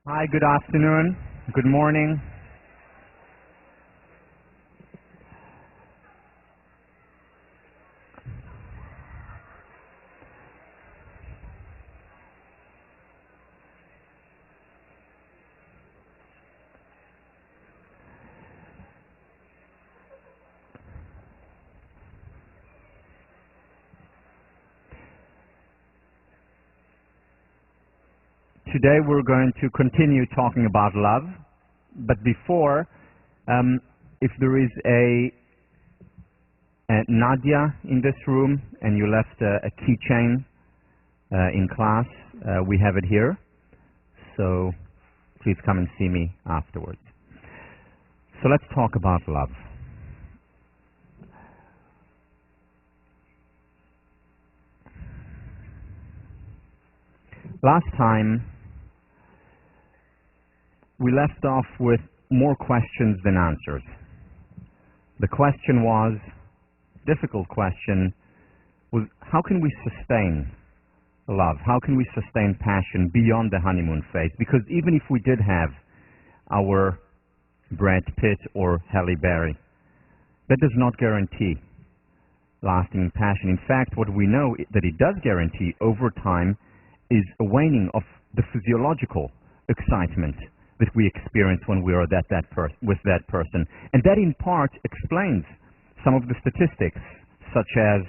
Hi, good afternoon, good morning. Today we're going to continue talking about love, but before, if there is a Nadia in this room and you left a keychain in class, we have it here, so please come and see me afterwards. So let's talk about love. Last time we left off with more questions than answers. The question was, difficult question, was how can we sustain love? How can we sustain passion beyond the honeymoon phase? Because even if we did have our Brad Pitt or Halle Berry, that does not guarantee lasting passion. In fact, what we know that it does guarantee over time is a waning of the physiological excitement that we experience when we are with that person. And that in part explains some of the statistics, such as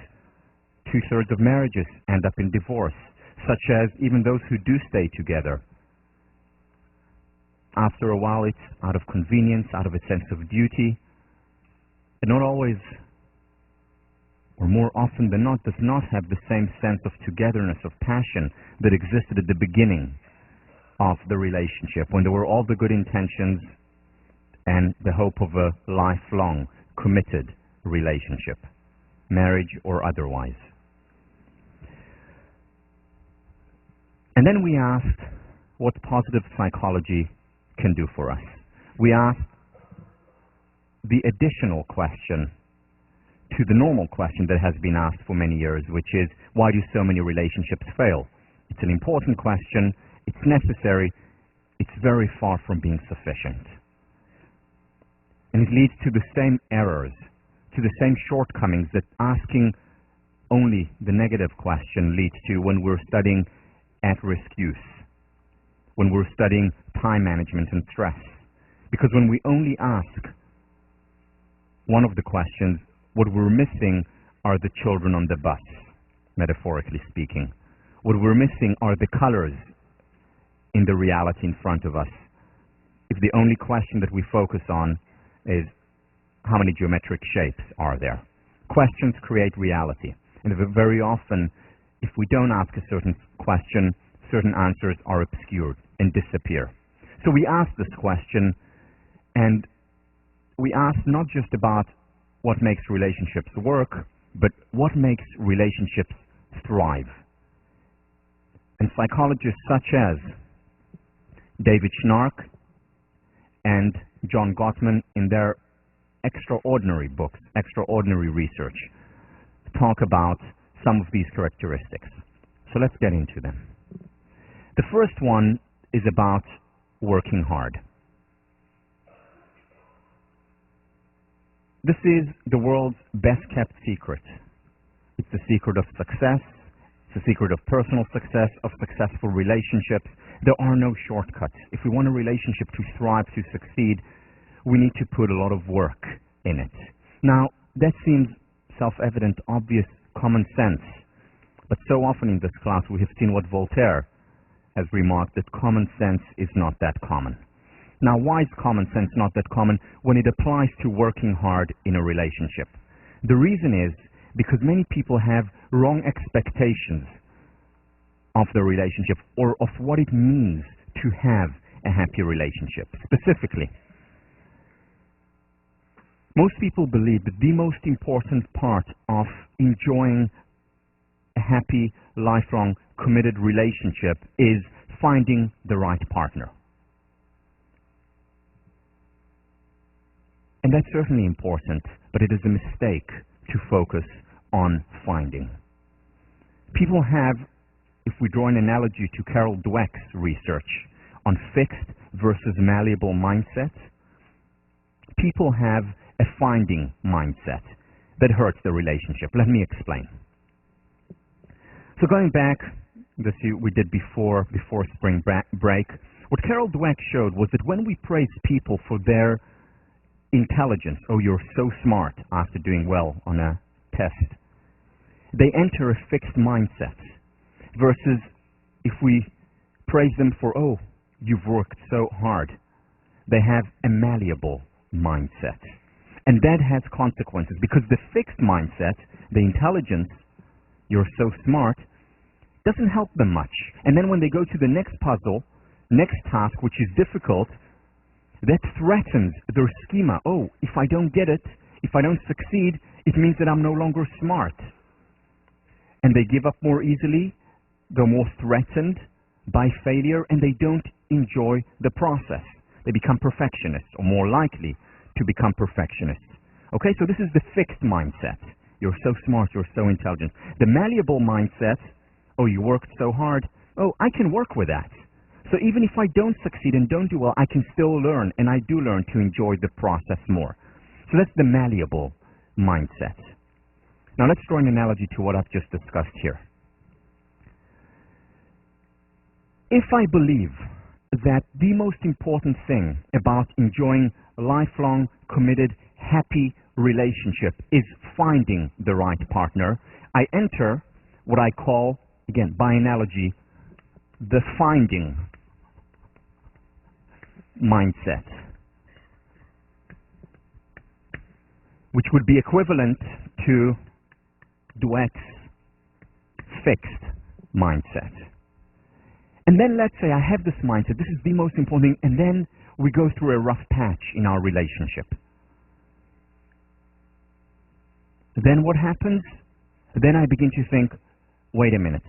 2/3 of marriages end up in divorce, such as even those who do stay together. After a while, it's out of convenience, out of a sense of duty, and not always, or more often than not, does not have the same sense of togetherness, of passion that existed at the beginning of the relationship, when there were all the good intentions and the hope of a lifelong, committed relationship, marriage or otherwise. And then we asked what positive psychology can do for us. We asked the additional question to the normal question that has been asked for many years, which is, why do so many relationships fail? It's an important question. It's necessary. It's very far from being sufficient. And it leads to the same errors, to the same shortcomings that asking only the negative question leads to when we're studying at-risk use, when we're studying time management and stress. Because when we only ask one of the questions, what we're missing are the children on the bus, metaphorically speaking. What we're missing are the colors in the reality in front of us. If the only question that we focus on is how many geometric shapes are there. Questions create reality. And very often, if we don't ask a certain question, certain answers are obscured and disappear. So we asked this question, and we asked not just about what makes relationships work, but what makes relationships thrive. And psychologists such as David Schnarch and John Gottman, in their extraordinary books, extraordinary research, talk about some of these characteristics. So let's get into them. The first one is about working hard. This is the world's best-kept secret. It's the secret of success. It's the secret of personal success, of successful relationships. There are no shortcuts. If we want a relationship to thrive, to succeed, we need to put a lot of work in it. Now, that seems self-evident, obvious, common sense. But so often in this class we have seen what Voltaire has remarked, that common sense is not that common. Now, why is common sense not that common when it applies to working hard in a relationship? The reason is because many people have wrong expectations of the relationship or of what it means to have a happy relationship. Specifically, most people believe that the most important part of enjoying a happy, lifelong, committed relationship is finding the right partner. And that's certainly important, but it is a mistake to focus on finding. People have, if we draw an analogy to Carol Dweck's research on fixed versus malleable mindset. People have a finding mindset that hurts the relationship. Let me explain. So going back, this we did before spring break, what Carol Dweck showed was that when we praise people for their intelligence, oh, you're so smart after doing well on a test, they enter a fixed mindset, versus if we praise them for, oh, you've worked so hard, they have a malleable mindset. And that has consequences, because the fixed mindset, the intelligence, you're so smart, doesn't help them much. And then when they go to the next puzzle, next task, which is difficult, that threatens their schema. Oh, if I don't get it, if I don't succeed, it means that I'm no longer smart. And they give up more easily, they're more threatened by failure, and they don't enjoy the process. They become perfectionists, or more likely to become perfectionists. Okay, so this is the fixed mindset. You're so smart, you're so intelligent. The malleable mindset, oh, you worked so hard, oh, I can work with that. So even if I don't succeed and don't do well, I can still learn, and I do learn to enjoy the process more. So that's the malleable mindset. Now let's draw an analogy to what I've just discussed here. If I believe that the most important thing about enjoying a lifelong, committed, happy relationship is finding the right partner, I enter what I call, again, by analogy, the finding mindset, which would be equivalent to Dweck's fixed mindset. And then let's say I have this mindset, this is the most important thing, and then we go through a rough patch in our relationship. Then what happens? Then I begin to think, wait a minute,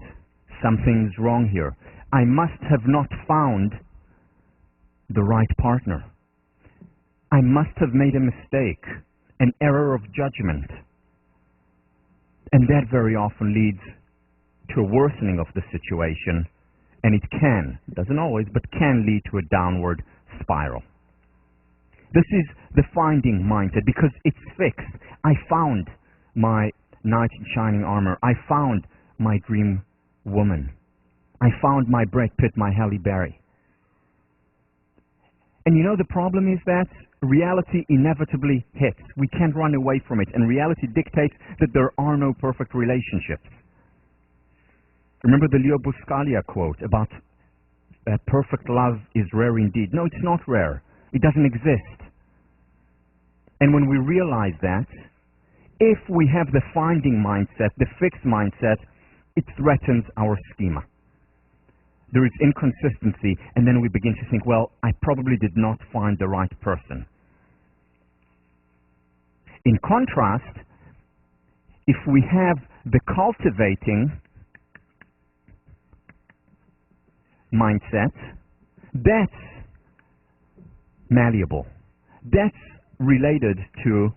something's wrong here. I must have not found the right partner. I must have made a mistake, an error of judgment. And that very often leads to a worsening of the situation, and it can, doesn't always, but can lead to a downward spiral. This is the finding mindset, because it's fixed. I found my knight in shining armor. I found my dream woman. I found my Brad Pitt, my Halle Berry. And you know, the problem is that reality inevitably hits. We can't run away from it, and reality dictates that there are no perfect relationships. Remember the Leo Buscaglia quote about perfect love is rare indeed. No, it's not rare. It doesn't exist. And when we realize that, if we have the finding mindset, the fixed mindset, it threatens our schema. There is inconsistency, and then we begin to think, well, I probably did not find the right person. In contrast, if we have the cultivating mindset, that's malleable. That's related to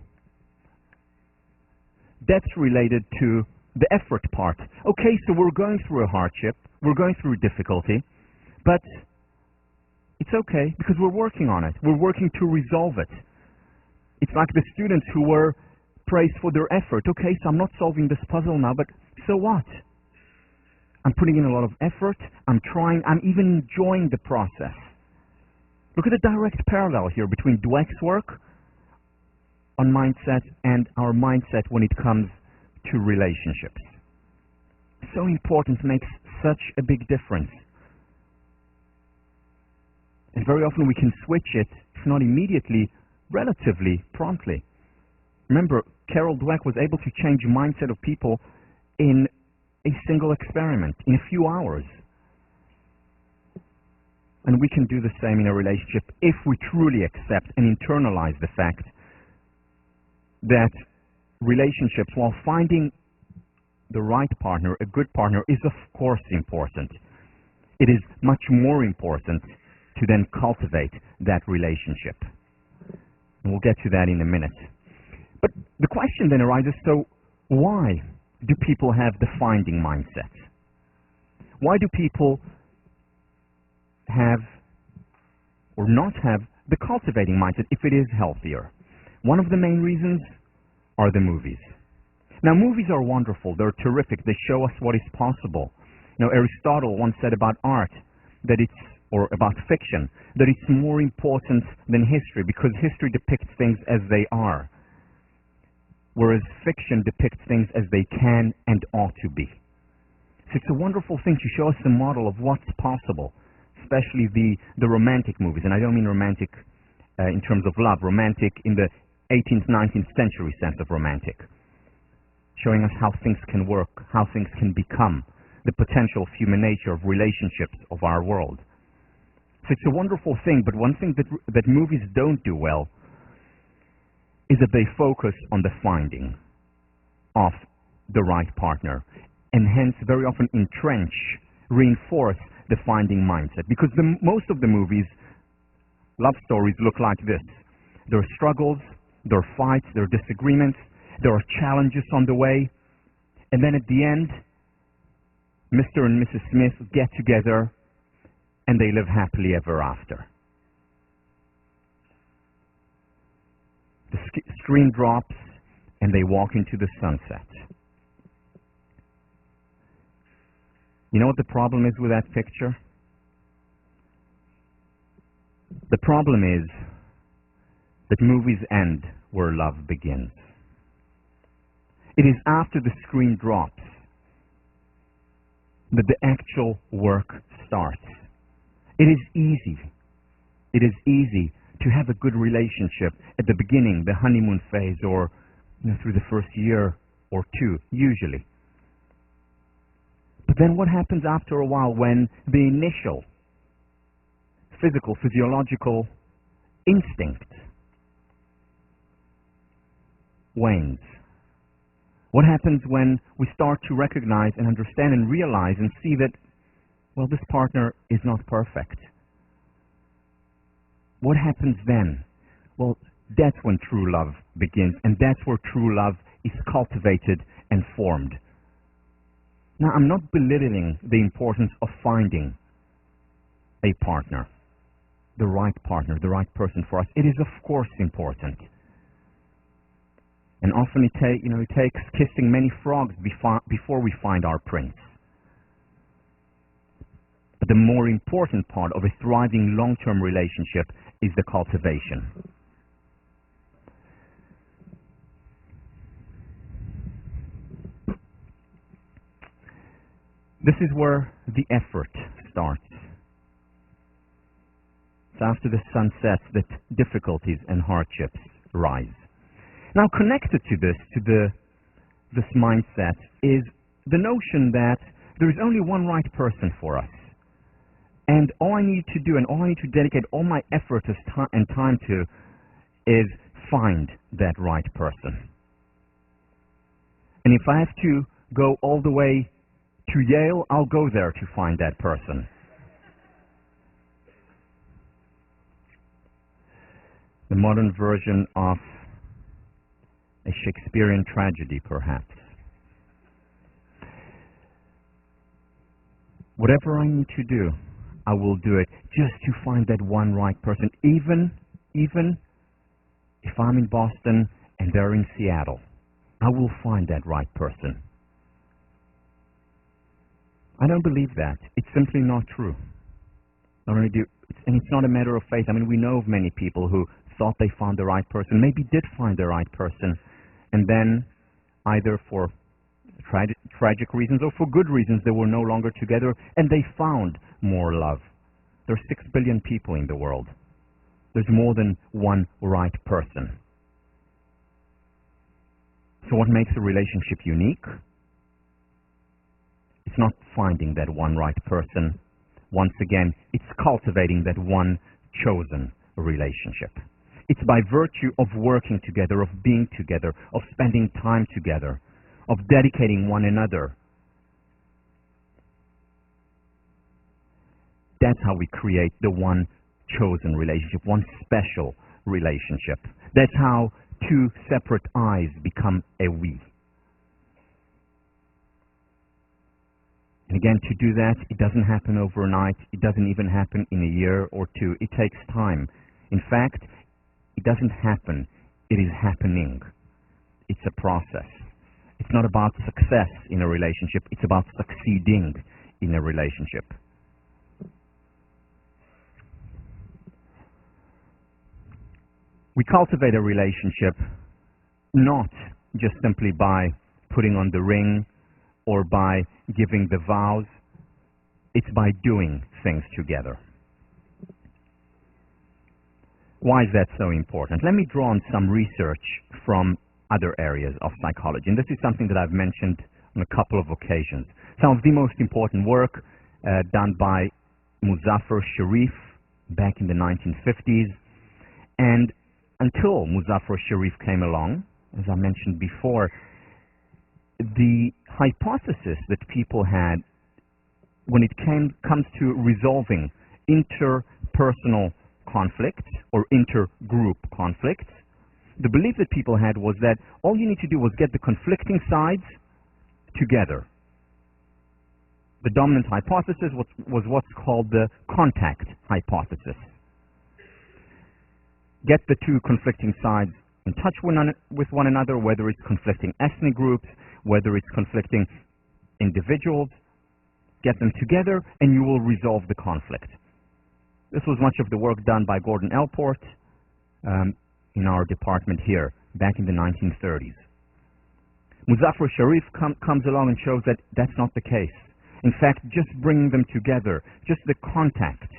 the effort part. Okay, so we're going through a hardship, we're going through difficulty, but it's okay because we're working on it. We're working to resolve it. It's like the students who were praised for their effort. Okay, so I'm not solving this puzzle now, but so what? I'm putting in a lot of effort, I'm trying, I'm even enjoying the process. Look at the direct parallel here between Dweck's work on mindset and our mindset when it comes to relationships. So important, makes such a big difference. And very often we can switch it, if not immediately, relatively promptly. Remember, Carol Dweck was able to change the mindset of people in a single experiment, in a few hours. And we can do the same in a relationship if we truly accept and internalize the fact that relationships, while finding the right partner, a good partner, is of course important. It is much more important to then cultivate that relationship. And we'll get to that in a minute. But the question then arises, so why do people have the finding mindset? Why do people have or not have the cultivating mindset if it is healthier? One of the main reasons are the movies. Now, movies are wonderful. They're terrific. They show us what is possible. Aristotle once said about art or about fiction, that it's more important than history because history depicts things as they are, whereas fiction depicts things as they can and ought to be. So it's a wonderful thing to show us a model of what's possible, especially the romantic movies. And I don't mean romantic in terms of love, romantic in the 18th, 19th century sense of romantic, showing us how things can work, how things can become, the potential of human nature, of relationships, of our world. So it's a wonderful thing, but one thing that movies don't do well is that they focus on the finding of the right partner, and hence very often reinforce the finding mindset. Because most of the movies, love stories look like this. There are struggles, there are fights, there are disagreements, there are challenges on the way, and then at the end, Mr. and Mrs. Smith get together and they live happily ever after. The screen drops and they walk into the sunset. You know what the problem is with that picture? The problem is that movies end where love begins. It is after the screen drops that the actual work starts. It is easy. It is easy to have a good relationship at the beginning, the honeymoon phase, or through the first year or two, usually. But then what happens after a while when the initial physiological instinct wanes? What happens when we start to recognize and understand and realize and see that, well, this partner is not perfect? What happens then? Well, that's when true love begins, and that's where true love is cultivated and formed. Now, I'm not belittling the importance of finding a partner, the right person for us. It is, of course, important. And often it takes kissing many frogs before we find our prince. But the more important part of a thriving long-term relationship is the cultivation. This is where the effort starts. It's after the sun sets that difficulties and hardships rise. Now, connected to this mindset is the notion that there is only one right person for us. And all I need to do and all I need to dedicate all my effort and time to is find that right person. And if I have to go all the way to Yale, I'll go there to find that person. The modern version of a Shakespearean tragedy, perhaps. Whatever I need to do, I will do it just to find that one right person, even if I'm in Boston and they're in Seattle. I will find that right person. I don't believe that. It's simply not true. And it's not a matter of faith. I mean, we know of many people who thought they found the right person, maybe did find the right person, and then either for tragic reasons or for good reasons they were no longer together, and they found more love. There are 6 billion people in the world. There's more than one right person. So what makes a relationship unique? It's not finding that one right person. Once again, it's cultivating that one chosen relationship. It's by virtue of working together, of being together, of spending time together, of dedicating one another. That's how we create the one chosen relationship, one special relationship. That's how two separate I's become a we. And again, to do that, it doesn't happen overnight. It doesn't even happen in a year or two. It takes time. In fact, it doesn't happen. It is happening. It's a process. It's not about success in a relationship. It's about succeeding in a relationship. We cultivate a relationship not just simply by putting on the ring or by giving the vows. It's by doing things together. Why is that so important? Let me draw on some research from other areas of psychology. And this is something that I've mentioned on a couple of occasions. Some of the most important work done by Muzaffar Sharif back in the 1950s. And until Muzaffar Sharif came along, as I mentioned before, the hypothesis that people had when it comes to resolving interpersonal conflicts or intergroup conflicts, the belief that people had was that all you need to do was get the conflicting sides together. The dominant hypothesis was what's called the contact hypothesis. Get the two conflicting sides in touch with one another, whether it's conflicting ethnic groups, whether it's conflicting individuals, get them together and you will resolve the conflict. This was much of the work done by Gordon Elport in our department here back in the 1930s. Muzaffar Sharif comes along and shows that that's not the case. In fact, just bringing them together, just the contact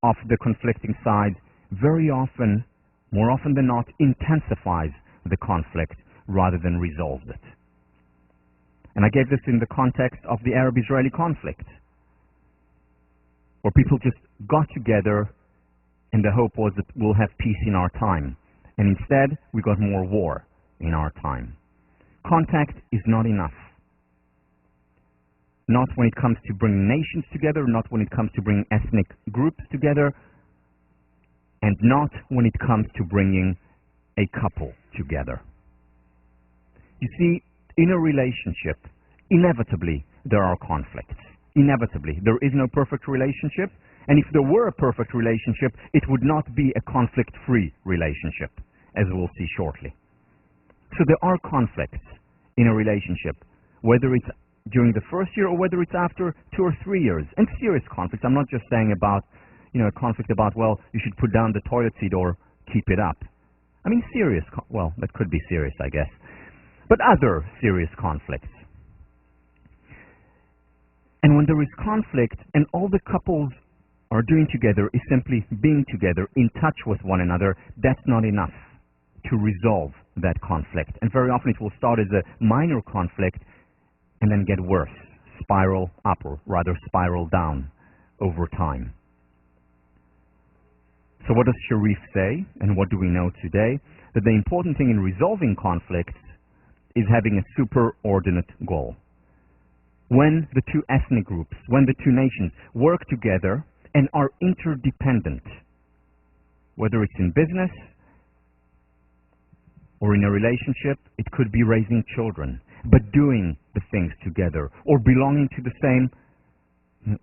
of the conflicting sides, very often, more often than not, intensifies the conflict rather than resolves it. And I gave this in the context of the Arab-Israeli conflict, where people just got together and the hope was that we'll have peace in our time. And instead, we got more war in our time. Contact is not enough. Not when it comes to bringing nations together, not when it comes to bringing ethnic groups together, and not when it comes to bringing a couple together. You see, in a relationship, inevitably there are conflicts. Inevitably. There is no perfect relationship, and if there were a perfect relationship, it would not be a conflict-free relationship, as we'll see shortly. So there are conflicts in a relationship, whether it's during the first year or whether it's after 2 or 3 years, and serious conflicts. I'm not just saying about, a conflict about, well, you should put down the toilet seat or keep it up. I mean, serious, well, that could be serious, I guess. But other serious conflicts. And when there is conflict and all the couples are doing together is simply being together, in touch with one another, that's not enough to resolve that conflict. And very often it will start as a minor conflict and then get worse, spiral up, or rather spiral down over time. So what does Sharif say, and what do we know today? That the important thing in resolving conflicts is having a superordinate goal. When the two ethnic groups, when the two nations work together and are interdependent, whether it's in business or in a relationship, it could be raising children, but doing the things together, or belonging to the same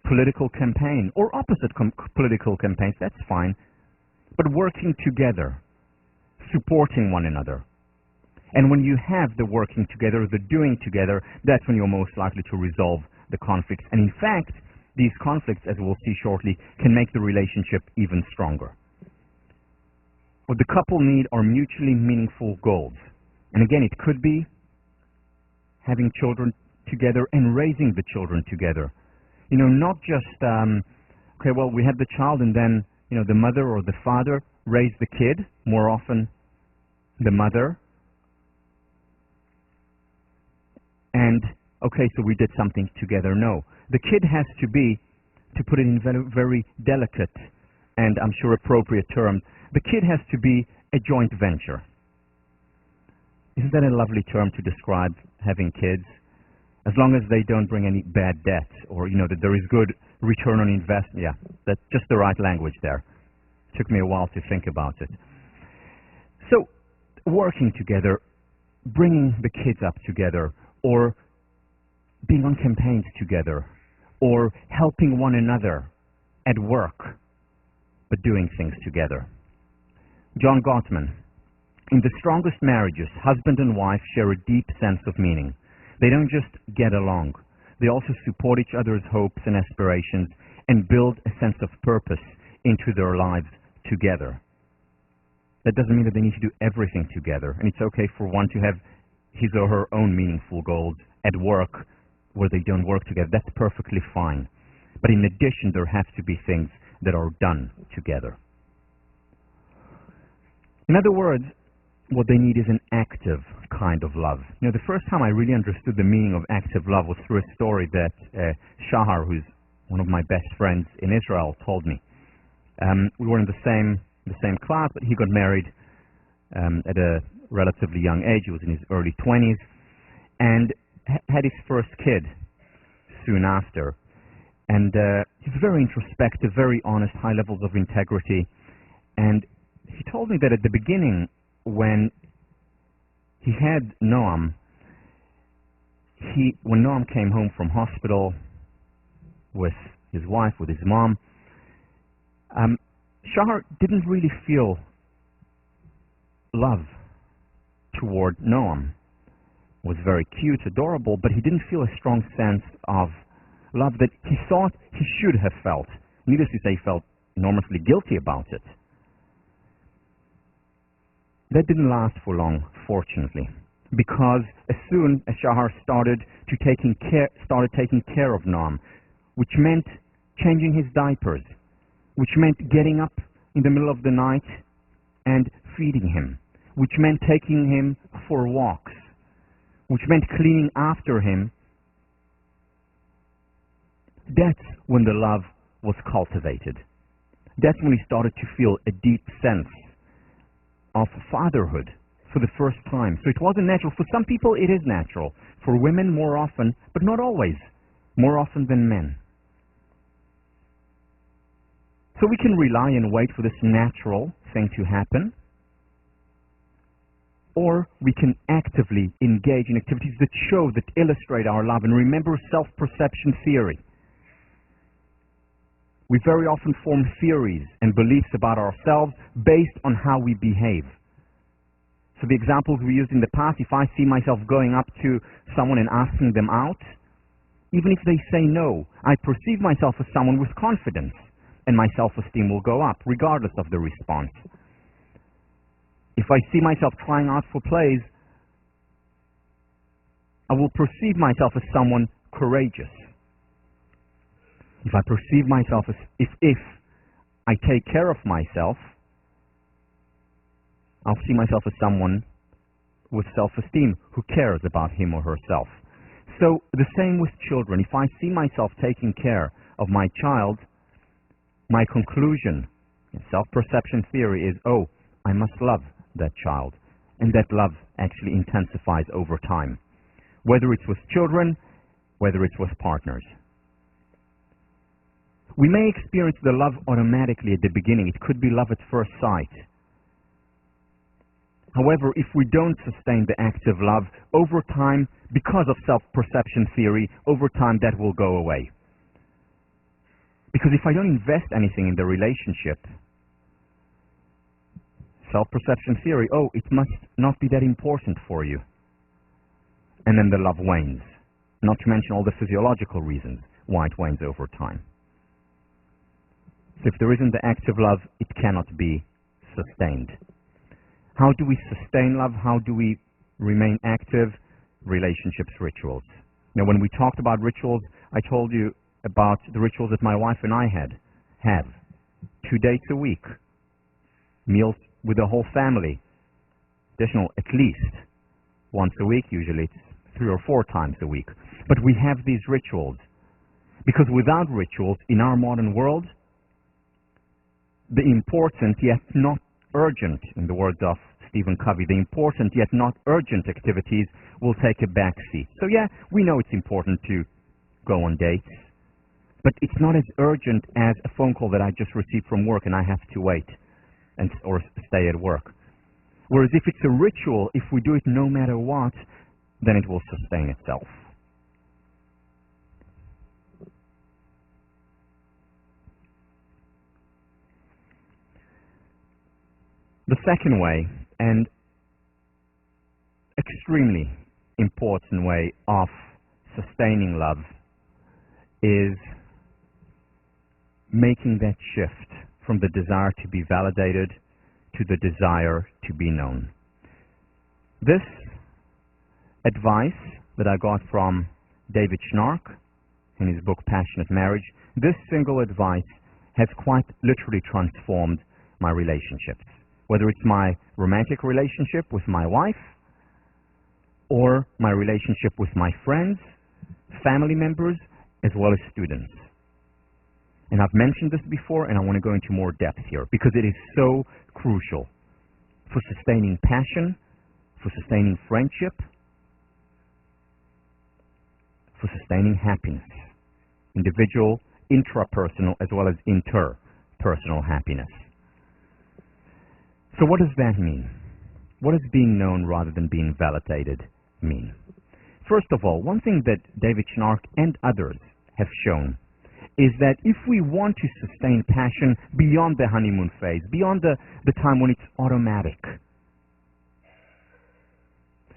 political campaign, or opposite political campaigns, that's fine, but working together, supporting one another. And when you have the working together, the doing together, that's when you're most likely to resolve the conflicts. And in fact, these conflicts, as we'll see shortly, can make the relationship even stronger. What the couple need are mutually meaningful goals. And again, it could be having children together and raising the children together. Not just, okay, well, we had the child and then, the mother or the father raised the kid, more often the mother. And, okay, so we did something together. No. The kid has to be, to put it in very, very delicate and I'm sure appropriate terms, the kid has to be a joint venture. Isn't that a lovely term to describe having kids? As long as they don't bring any bad debt, or, that there is good return on investment. Yeah, that's just the right language there. Took me a while to think about it. So, working together, bringing the kids up together, or being on campaigns together, or helping one another at work, but doing things together. John Gottman: in the strongest marriages, husband and wife share a deep sense of meaning. They don't just get along. They also support each other's hopes and aspirations and build a sense of purpose into their lives together. That doesn't mean that they need to do everything together, and it's okay for one to have his or her own meaningful goals at work where they don't work together. That's perfectly fine. But in addition, there have to be things that are done together. In other words, what they need is an active kind of love. You know, the first time I really understood the meaning of active love was through a story that Shahar, who's one of my best friends in Israel, told me. We were in the same class, but he got married at a relatively young age. He was in his early 20s, and had his first kid soon after. And he's very introspective, very honest, high levels of integrity. And he told me that at the beginning, when he had Noam, when Noam came home from hospital with his wife, with his mom, Shahar didn't really feel love toward Noam. Was very cute, adorable, but he didn't feel a strong sense of love that he thought he should have felt. Needless to say, he felt enormously guilty about it. That didn't last for long, fortunately, because as soon as Shahar started taking care of Noam, which meant changing his diapers, which meant getting up in the middle of the night and feeding him, which meant taking him for walks, which meant cleaning after him, that's when the love was cultivated. That's when he started to feel a deep sense of fatherhood for the first time. So it wasn't natural. For some people it is natural. For women more often, but not always. More often than men. So we can rely and wait for this natural thing to happen, or we can actively engage in activities that show, that illustrate our love. And remember self-perception theory. We very often form theories and beliefs about ourselves based on how we behave. So the examples we used in the past, if I see myself going up to someone and asking them out, even if they say no, I perceive myself as someone with confidence, and my self-esteem will go up, regardless of the response. If I see myself trying out for plays, I will perceive myself as someone courageous. If I perceive myself as, if I take care of myself, I'll see myself as someone with self-esteem who cares about him or herself. So the same with children. If I see myself taking care of my child, my conclusion in self-perception theory is, oh, I must love that child. And that love actually intensifies over time, whether it's with children, whether it's with partners. We may experience the love automatically at the beginning. It could be love at first sight. However, if we don't sustain the active love, over time, because of self-perception theory, over time that will go away. Because if I don't invest anything in the relationship, self-perception theory, oh, it must not be that important for you. And then the love wanes. Not to mention all the physiological reasons why it wanes over time. So if there isn't the active love, it cannot be sustained. How do we sustain love? How do we remain active? Relationships, rituals. Now, when we talked about rituals, I told you about the rituals that my wife and I have. 2 dates a week. Meals with the whole family. Additional, at least once a week, usually it's 3 or 4 times a week. But we have these rituals. Because without rituals, in our modern world, the important yet not urgent, in the words of Stephen Covey, the important yet not urgent activities will take a back seat. So yeah, we know it's important to go on dates, but it's not as urgent as a phone call that I just received from work and I have to wait or stay at work. Whereas if it's a ritual, if we do it no matter what, then it will sustain itself. The second way, and extremely important way of sustaining love, is making that shift from the desire to be validated to the desire to be known. This advice that I got from David Schnark in his book Passionate Marriage, this single advice has quite literally transformed my relationships. Whether it's my romantic relationship with my wife, or my relationship with my friends, family members, as well as students. And I've mentioned this before, and I want to go into more depth here, because it is so crucial for sustaining passion, for sustaining friendship, for sustaining happiness, individual, intrapersonal, as well as interpersonal happiness. So what does that mean? What does being known rather than being validated mean? First of all, one thing that David Schnark and others have shown is that if we want to sustain passion beyond the honeymoon phase, beyond the time when it's automatic,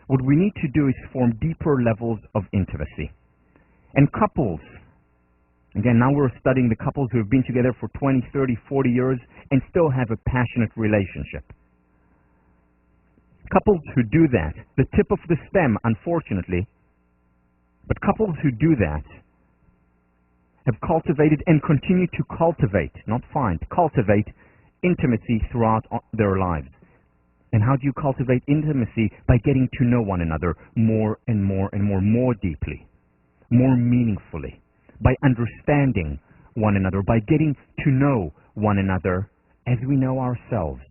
what we need to do is form deeper levels of intimacy. And couples, again, now we're studying the couples who have been together for 20, 30, 40 years and still have a passionate relationship. Couples who do that, the tip of the stem, unfortunately, but couples who do that have cultivated and continue to cultivate, not find, cultivate intimacy throughout their lives. And how do you cultivate intimacy? By getting to know one another more and more and more deeply, more meaningfully, by understanding one another, by getting to know one another as we know ourselves.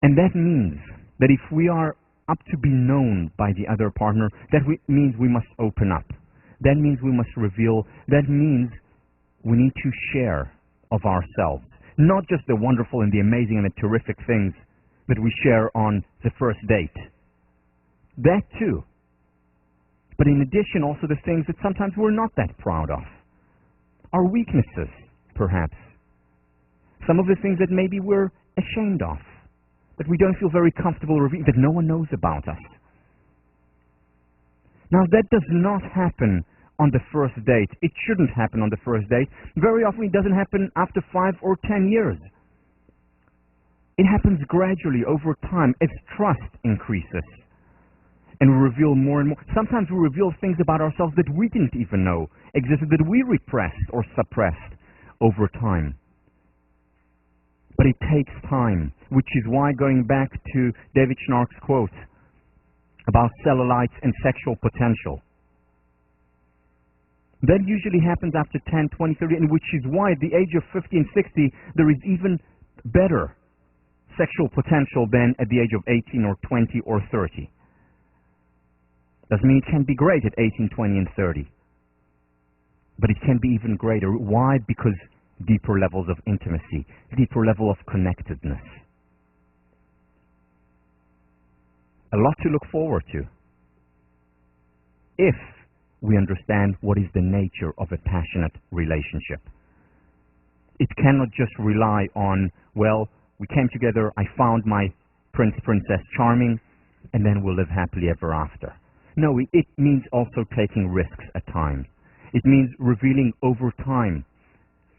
And that means that if we are up to be known by the other partner, that means we must open up. That means we must reveal. That means we need to share of ourselves. Not just the wonderful and the amazing and the terrific things that we share on the first date. That too. But in addition, also the things that sometimes we're not that proud of. Our weaknesses, perhaps. Some of the things that maybe we're ashamed of, that we don't feel very comfortable revealing, that no one knows about us. Now, that does not happen on the first date. It shouldn't happen on the first date. Very often it doesn't happen after 5 or 10 years. It happens gradually over time as trust increases. And we reveal more and more. Sometimes we reveal things about ourselves that we didn't even know existed, that we repressed or suppressed over time. But it takes time, which is why, going back to David Schnark's quote about cellulites and sexual potential, that usually happens after 10, 20, 30, and which is why at the age of 50 and 60, there is even better sexual potential than at the age of 18 or 20 or 30. Doesn't mean it can be great at 18, 20, and 30. But it can be even greater. Why? Because deeper levels of intimacy, deeper level of connectedness. A lot to look forward to if we understand what is the nature of a passionate relationship. It cannot just rely on, well, we came together, I found my prince, princess charming, and then we'll live happily ever after. No, it means also taking risks at times. It means revealing over time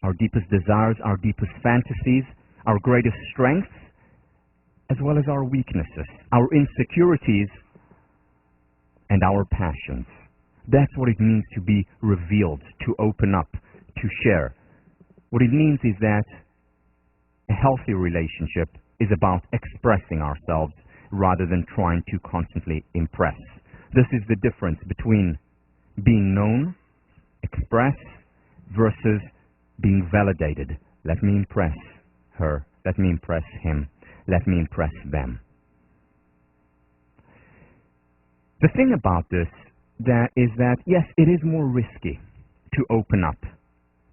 our deepest desires, our deepest fantasies, our greatest strengths, as well as our weaknesses, our insecurities, and our passions. That's what it means to be revealed, to open up, to share. What it means is that a healthy relationship is about expressing ourselves rather than trying to constantly impress. This is the difference between being known, express, versus being validated. Let me impress her. Let me impress him. Let me impress them. The thing about this is that, yes, it is more risky to open up,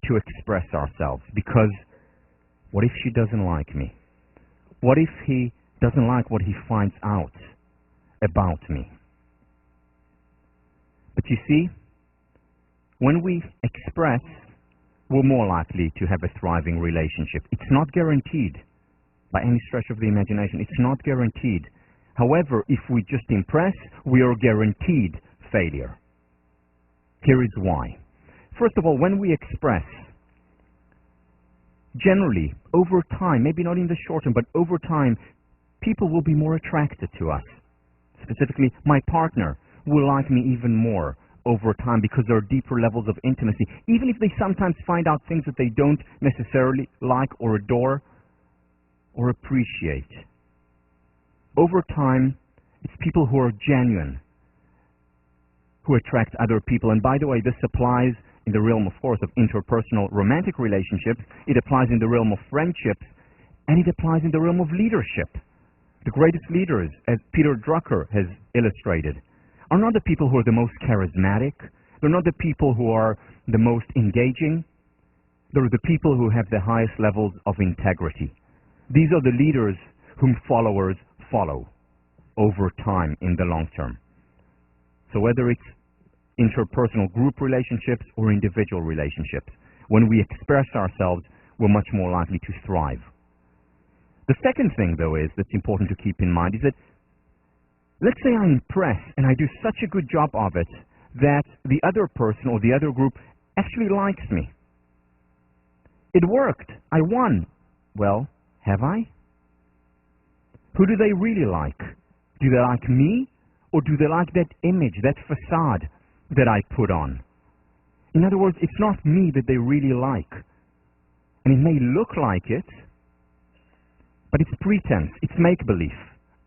to express ourselves, because what if she doesn't like me? What if he doesn't like what he finds out about me? But you see, when we express, we're more likely to have a thriving relationship. It's not guaranteed by any stretch of the imagination. It's not guaranteed. However, if we just impress, we are guaranteed failure. Here is why. First of all, when we express, generally, over time, maybe not in the short term, but over time, people will be more attracted to us. Specifically, my partner will like me even more over time because there are deeper levels of intimacy. Even if they sometimes find out things that they don't necessarily like or adore or appreciate. Over time, it's people who are genuine who attract other people. And by the way, this applies in the realm, of course, of interpersonal romantic relationships. It applies in the realm of friendships, and it applies in the realm of leadership. The greatest leaders, as Peter Drucker has illustrated, are not the people who are the most charismatic. They're not the people who are the most engaging. They're the people who have the highest levels of integrity. These are the leaders whom followers follow over time in the long term. So whether it's interpersonal group relationships or individual relationships, when we express ourselves, we're much more likely to thrive. The second thing, though, that's important to keep in mind is that, let's say I impress and I do such a good job of it that the other person or the other group actually likes me. It worked. I won. Well, have I? Who do they really like? Do they like me, or do they like that image, that facade that I put on? In other words, it's not me that they really like. And it may look like it, but it's pretense, it's make-believe.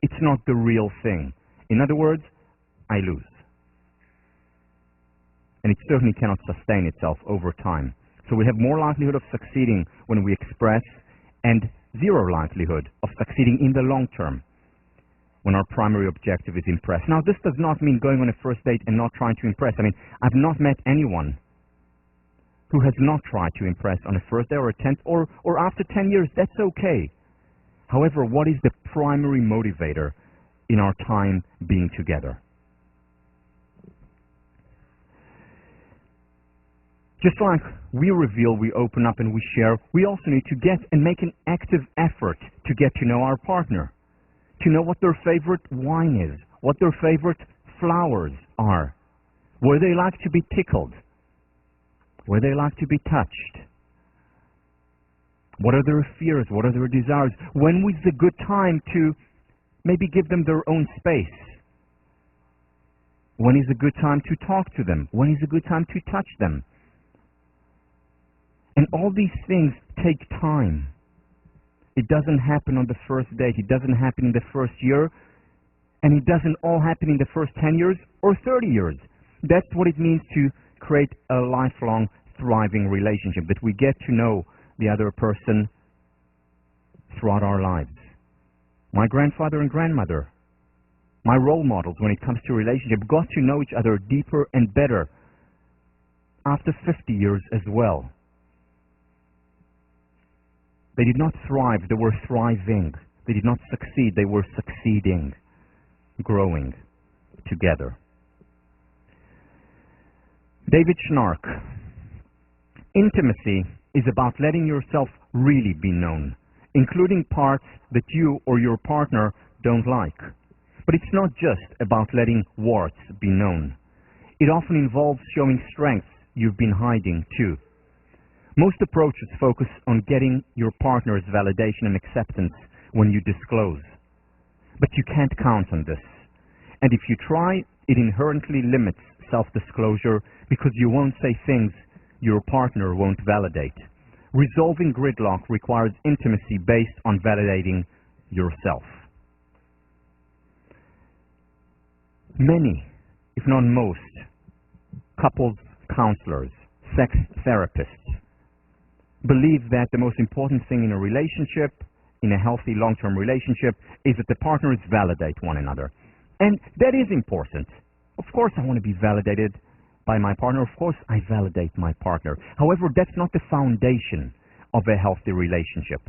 It's not the real thing. In other words, I lose. And it certainly cannot sustain itself over time. So we have more likelihood of succeeding when we express, and zero likelihood of succeeding in the long term when our primary objective is impress. Now, this does not mean going on a first date and not trying to impress. I mean, I've not met anyone who has not tried to impress on a first day or a 10th or after 10 years. That's okay. However, what is the primary motivator in our time being together? Just like we reveal, we open up, and we share, we also need to get and make an active effort to get to know our partner, to know what their favorite wine is, what their favorite flowers are, where they like to be tickled, where they like to be touched. What are their fears? What are their desires? When is a good time to maybe give them their own space? When is a good time to talk to them? When is a good time to touch them? And all these things take time. It doesn't happen on the first date. It doesn't happen in the first year. And it doesn't all happen in the first 10 years or 30 years. That's what it means to create a lifelong, thriving relationship, that we get to know the other person throughout our lives. My grandfather and grandmother, my role models when it comes to relationship, got to know each other deeper and better after 50 years as well. They did not thrive, they were thriving. They did not succeed, they were succeeding, growing together. David Schnark, intimacy is about letting yourself really be known, including parts that you or your partner don't like. But it's not just about letting warts be known. It often involves showing strengths you've been hiding too. Most approaches focus on getting your partner's validation and acceptance when you disclose. But you can't count on this. And if you try, it inherently limits self-disclosure because you won't say things your partner won't validate. Resolving gridlock requires intimacy based on validating yourself. Many, if not most, couples counselors, sex therapists, believe that the most important thing in a relationship, in a healthy long-term relationship, is that the partners validate one another. And that is important. Of course I want to be validated by my partner. Of course I validate my partner. However, that's not the foundation of a healthy relationship.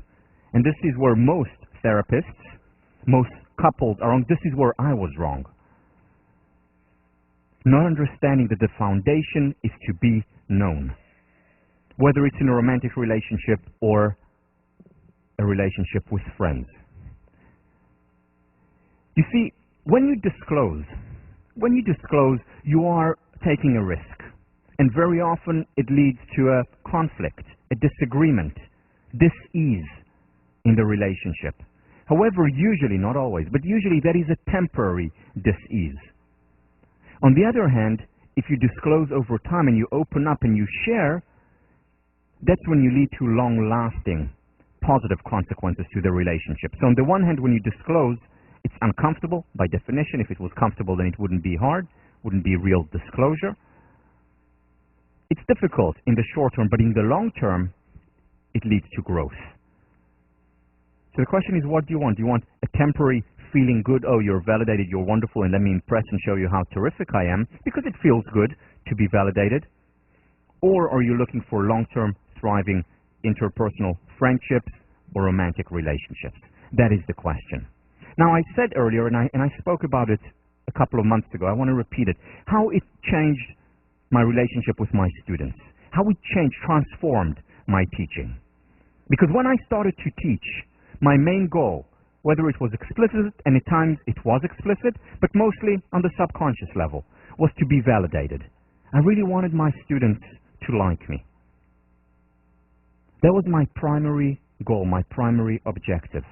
And this is where most therapists, most couples are wrong. This is where I was wrong. Not understanding that the foundation is to be known. whether it's in a romantic relationship or a relationship with friends. You see, when you disclose, you are taking a risk. And very often it leads to a conflict, a disagreement, dis-ease in the relationship. However, usually, not always, but usually that is a temporary dis-ease. On the other hand, if you disclose over time and you open up and you share, that's when you lead to long-lasting positive consequences to the relationship. So on the one hand, when you disclose, it's uncomfortable by definition. If it was comfortable, then it wouldn't be hard, wouldn't be real disclosure. It's difficult in the short term, but in the long term, it leads to growth. So the question is, what do you want? Do you want a temporary feeling good, oh, you're validated, you're wonderful, and let me impress and show you how terrific I am, because it feels good to be validated? Or are you looking for long-term, thriving interpersonal friendships or romantic relationships? That is the question. Now, I said earlier, and I spoke about it a couple of months ago, I want to repeat it, how it changed my relationship with my students, how it changed, transformed my teaching. Because when I started to teach, my main goal, whether it was explicit, and at times it was explicit, but mostly on the subconscious level, was to be validated. I really wanted my students to like me. That was my primary goal, my primary objective.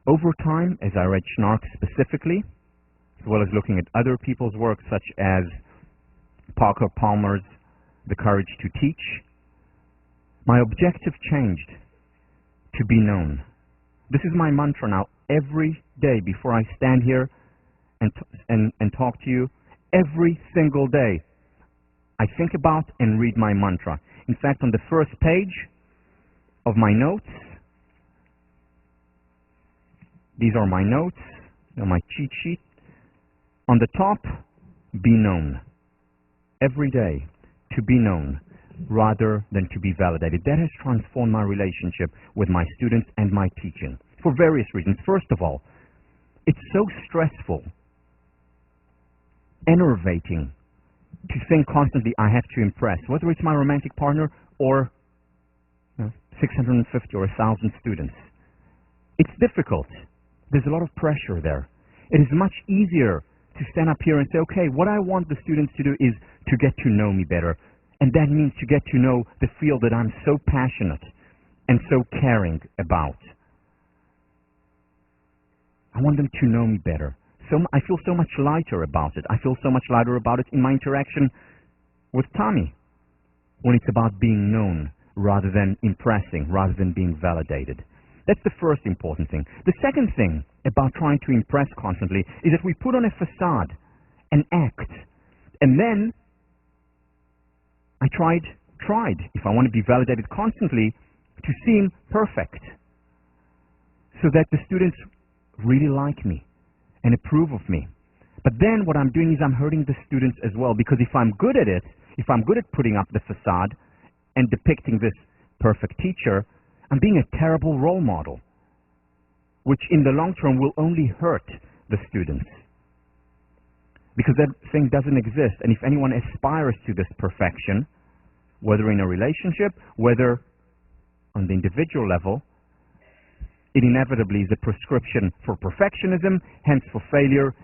Over time, as I read Schnarch specifically, as well as looking at other people's work such as Parker Palmer's The Courage to Teach, my objective changed to be known. This is my mantra now. Every day before I stand here and talk to you, every single day, I think about and read my mantra. In fact, on the first page of my notes, these are my notes, my cheat sheet. On the top, be known. Every day, to be known rather than to be validated. That has transformed my relationship with my students and my teaching for various reasons. First of all, it's so stressful, enervating to think constantly I have to impress, whether it's my romantic partner or 650 or 1,000 students. It's difficult. There's a lot of pressure there. It is much easier to stand up here and say, okay, what I want the students to do is to get to know me better. And that means to get to know the field that I'm so passionate and so caring about. I want them to know me better. So I feel so much lighter about it. I feel so much lighter about it in my interaction with Tommy, when it's about being known rather than impressing, rather than being validated. That's the first important thing. The second thing about trying to impress constantly is that we put on a facade, an act, and then I tried, if I want to be validated constantly, to seem perfect so that the students really like me and approve of me. But then what I'm doing is I'm hurting the students as well, because if I'm good at it, if I'm good at putting up the facade and depicting this perfect teacher, I'm being a terrible role model, which in the long term will only hurt the students. Because that thing doesn't exist. And if anyone aspires to this perfection, whether in a relationship, whether on the individual level, it inevitably is a prescription for perfectionism, hence for failure,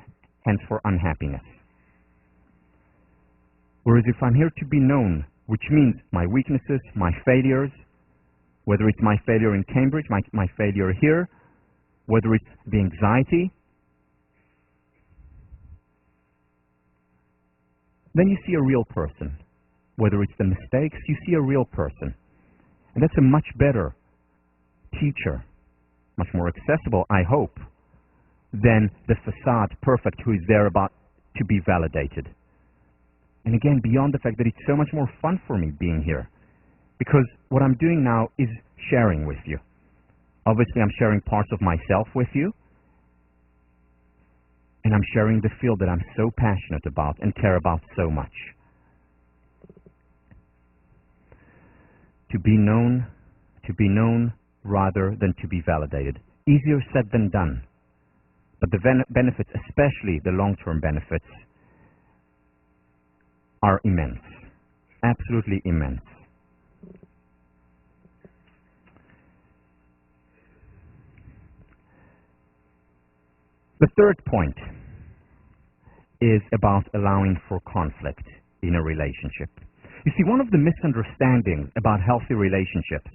hence for unhappiness. Whereas if I'm here to be known, which means my weaknesses, my failures, whether it's my failure in Cambridge, my failure here, whether it's the anxiety, then you see a real person. Whether it's the mistakes, you see a real person. And that's a much better teacher, much more accessible, I hope, than the facade perfect who is there about to be validated. And again, beyond the fact that it's so much more fun for me being here, because what I'm doing now is sharing with you. Obviously, I'm sharing parts of myself with you, and I'm sharing the field that I'm so passionate about and care about so much. To be known rather than to be validated. Easier said than done. But the benefits, especially the long-term benefits, are immense. absolutely immense. The third point is about allowing for conflict in a relationship. You see, one of the misunderstandings about healthy relationships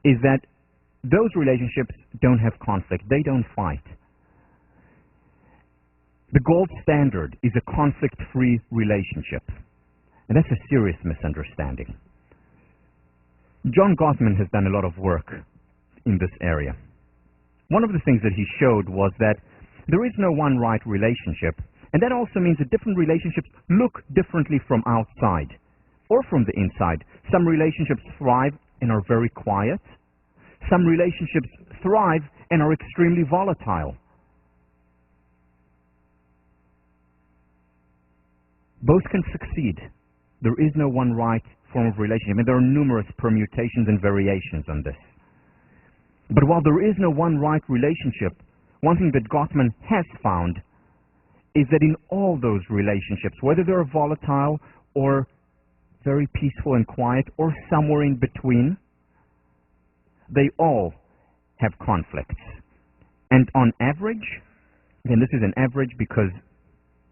is that those relationships don't have conflict. They don't fight. The gold standard is a conflict-free relationship. And that's a serious misunderstanding. John Gottman has done a lot of work in this area. One of the things that he showed was that there is no one right relationship, and that also means that different relationships look differently from outside or from the inside. Some relationships thrive and are very quiet. Some relationships thrive and are extremely volatile. Both can succeed. There is no one right form of relationship, and there are numerous permutations and variations on this. But while there is no one right relationship, one thing that Gottman has found is that in all those relationships, whether they're volatile or very peaceful and quiet or somewhere in between, they all have conflicts. And on average, and this is an average because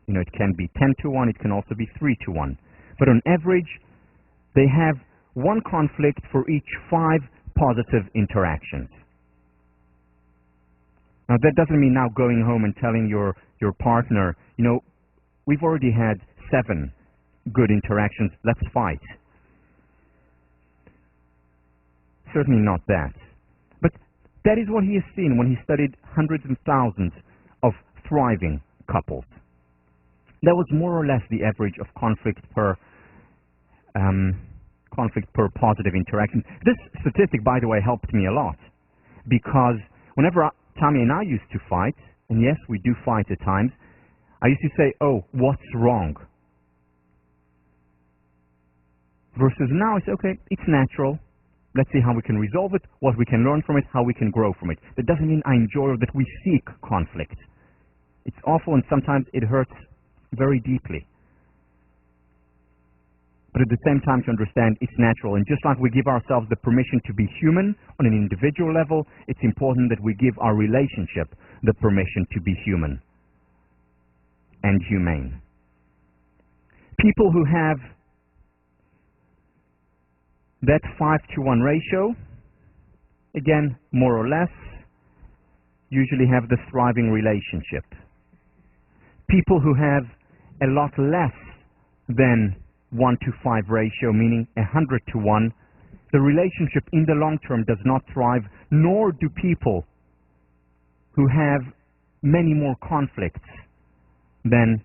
it can be 10-1, it can also be 3-1. But on average, they have one conflict for each 5 positive interactions. Now, that doesn't mean now going home and telling your partner, we've already had 7 good interactions, let's fight. Certainly not that. But that is what he has seen when he studied hundreds and thousands of thriving couples. That was more or less the average of conflict per positive interaction. This statistic, by the way, helped me a lot, because whenever Tommy and I used to fight, and yes, we do fight at times, I used to say, oh, what's wrong? Versus now, it's okay, it's natural. Let's see how we can resolve it, what we can learn from it, how we can grow from it. That doesn't mean I enjoy or that we seek conflict. It's awful and sometimes it hurts very deeply. But at the same time, to understand it's natural. And just like we give ourselves the permission to be human on an individual level, it's important that we give our relationship the permission to be human and humane. People who have that 5-1 ratio, again, more or less, usually have the thriving relationship. People who have a lot less than 1-5 ratio, meaning 100-1, the relationship in the long term does not thrive, nor do people who have many more conflicts than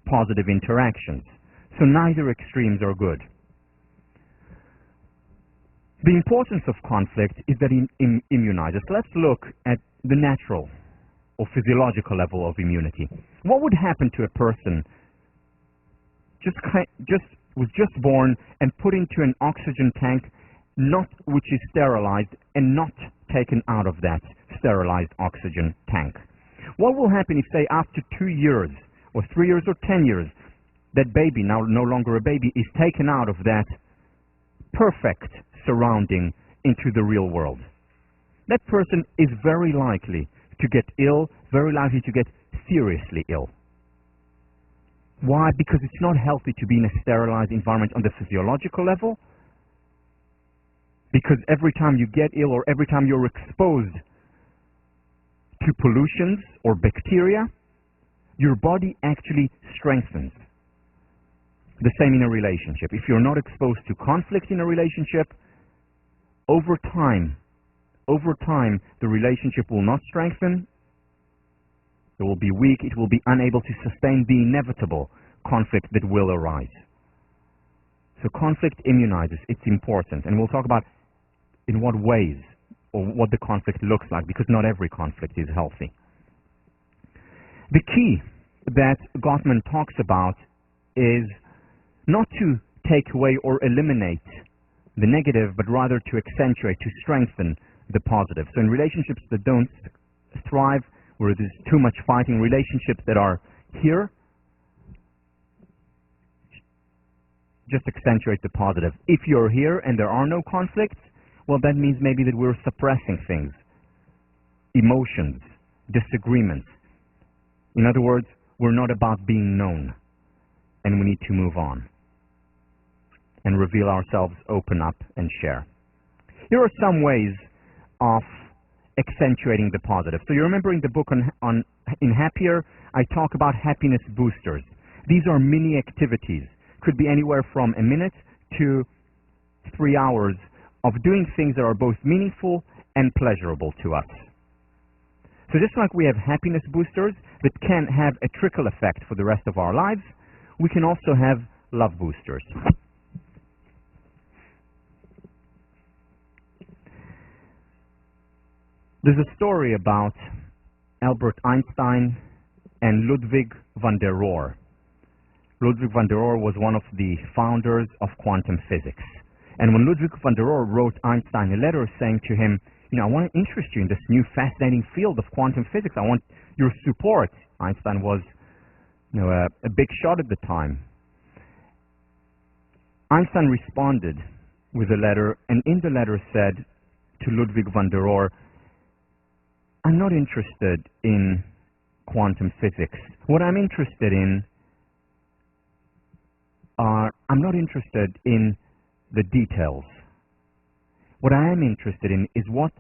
positive interactions. So neither extremes are good. The importance of conflict is that it immunizes. Let's look at the natural or physiological level of immunity. What would happen to a person was just born and put into an oxygen tank, which is sterilized and not taken out of that sterilized oxygen tank? What will happen if, say, after 2 years or 3 years or 10 years, that baby, now no longer a baby, is taken out of that perfect surrounding into the real world? That person is very likely to get ill, very likely to get seriously ill. Why? Because it's not healthy to be in a sterilized environment on the physiological level. Because every time you get ill or every time you're exposed to pollutions or bacteria, your body actually strengthens. The same in a relationship. If you're not exposed to conflict in a relationship, over time, the relationship will not strengthen. It will be weak. It will be unable to sustain the inevitable conflict that will arise. So conflict immunizes. It's important. And we'll talk about in what ways or what the conflict looks like, because not every conflict is healthy. The key that Gottman talks about is not to take away or eliminate the negative, but rather to accentuate, to strengthen the positive. So in relationships that don't thrive, where there's too much fighting, relationships that are here, just accentuates the positive. If you're here and there are no conflicts, well, that means maybe that we're suppressing things, emotions, disagreements. In other words, we're not about being known, and we need to move on and reveal ourselves, open up, and share. Here are some ways of accentuating the positive. So you remember in the book in Happier, I talk about happiness boosters. These are mini activities. Could be anywhere from a minute to 3 hours of doing things that are both meaningful and pleasurable to us. So just like we have happiness boosters that can have a trickle effect for the rest of our lives, we can also have love boosters. There's a story about Albert Einstein and Ludwig van der Rohe. Ludwig van der Rohe was one of the founders of quantum physics. And when Ludwig van der Rohe wrote Einstein a letter saying to him, I want to interest you in this new fascinating field of quantum physics. I want your support. Einstein was a big shot at the time. Einstein responded with a letter, and in the letter said to Ludwig van der Rohe, I'm not interested in quantum physics. What I'm interested in I'm not interested in the details. What I am interested in is what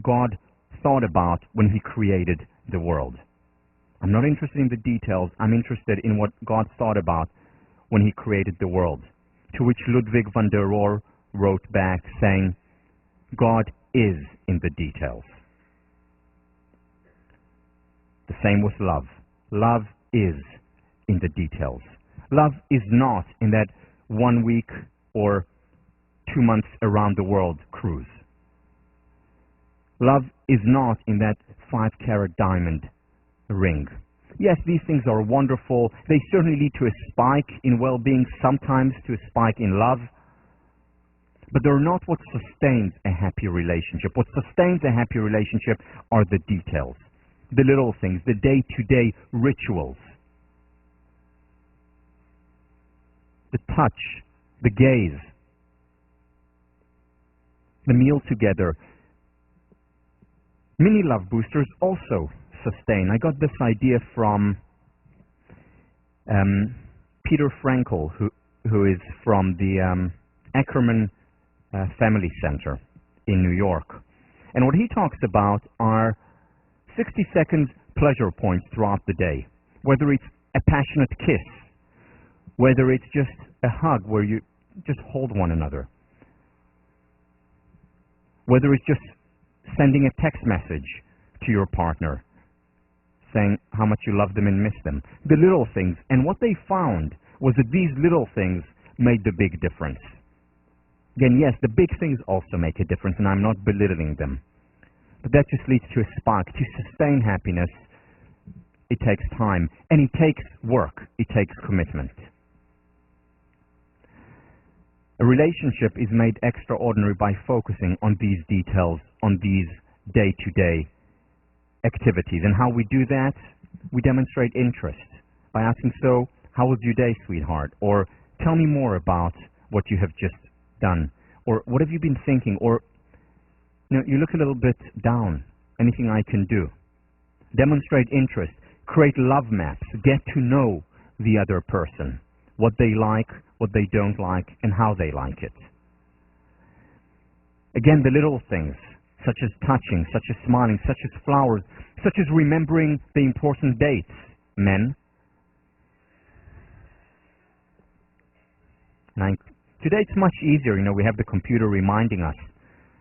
God thought about when He created the world. I'm not interested in the details. I'm interested in what God thought about when He created the world. To which Ludwig van der Rohe wrote back saying, God is in the details. The same with love. Love is in the details. Love is not in that 1 week or 2 months around the world cruise. Love is not in that 5-carat diamond ring. Yes, these things are wonderful. They certainly lead to a spike in well-being, sometimes to a spike in love. But they're not what sustains a happy relationship. What sustains a happy relationship are the details, the little things, the day-to-day rituals. The touch, the gaze, the meal together. Mini love boosters also sustain. I got this idea from Peter Frankel, who is from the Ackerman Family Center in New York. And what he talks about are 60-second pleasure points throughout the day, whether it's a passionate kiss, whether it's just a hug where you just hold one another, whether it's just sending a text message to your partner saying how much you love them and miss them. The little things. And what they found was that these little things made the big difference. Again, yes, the big things also make a difference, and I'm not belittling them. But that just leads to a spark. To sustain happiness, it takes time, and it takes work. It takes commitment. A relationship is made extraordinary by focusing on these details, on these day-to-day activities. And how we do that, we demonstrate interest by asking, so, how was your day, sweetheart? Or, tell me more about what you have just done. Or, what have you been thinking? Or, you look a little bit down. Anything I can do? Demonstrate interest. Create love maps. Get to know the other person. What they like, what they don't like, and how they like it. Again, the little things, such as touching, such as smiling, such as flowers, such as remembering the important dates, men. Today it's much easier, we have the computer reminding us.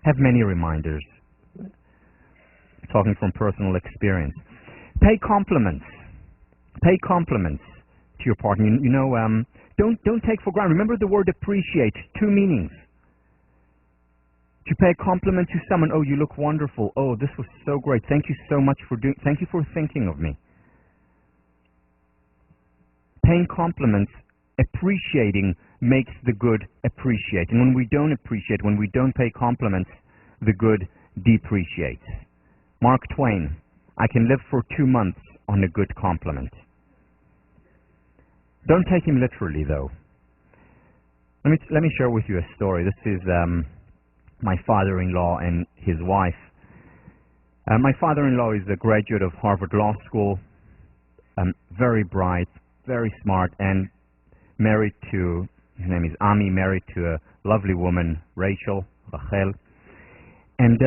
Have many reminders. Talking from personal experience. Pay compliments. Pay compliments to your partner. Don't take for granted. Remember the word appreciate. 2 meanings. To pay a compliment to someone, oh, you look wonderful. Oh, this was so great. Thank you so much for thank you for thinking of me. Paying compliments, appreciating, makes the good appreciate. And when we don't appreciate, when we don't pay compliments, the good depreciates. Mark Twain, I can live for 2 months on a good compliment. Don't take him literally, though. Let me share with you a story. This is my father-in-law and his wife. My father-in-law is a graduate of Harvard Law School, very bright, very smart, and married to, his name is Ami, married to a lovely woman, Rachel. And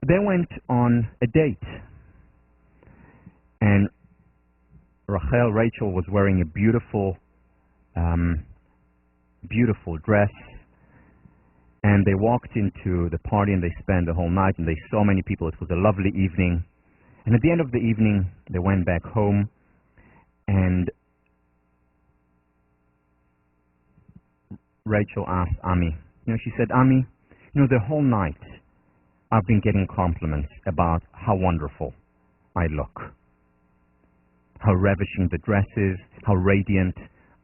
they went on a date. And Rachel was wearing a beautiful dress. And they walked into the party and they spent the whole night and they saw many people. It was a lovely evening. And at the end of the evening, they went back home. And Rachel asked Ami, she said, Ami, the whole night I've been getting compliments about how wonderful I look, how ravishing the dress is, how radiant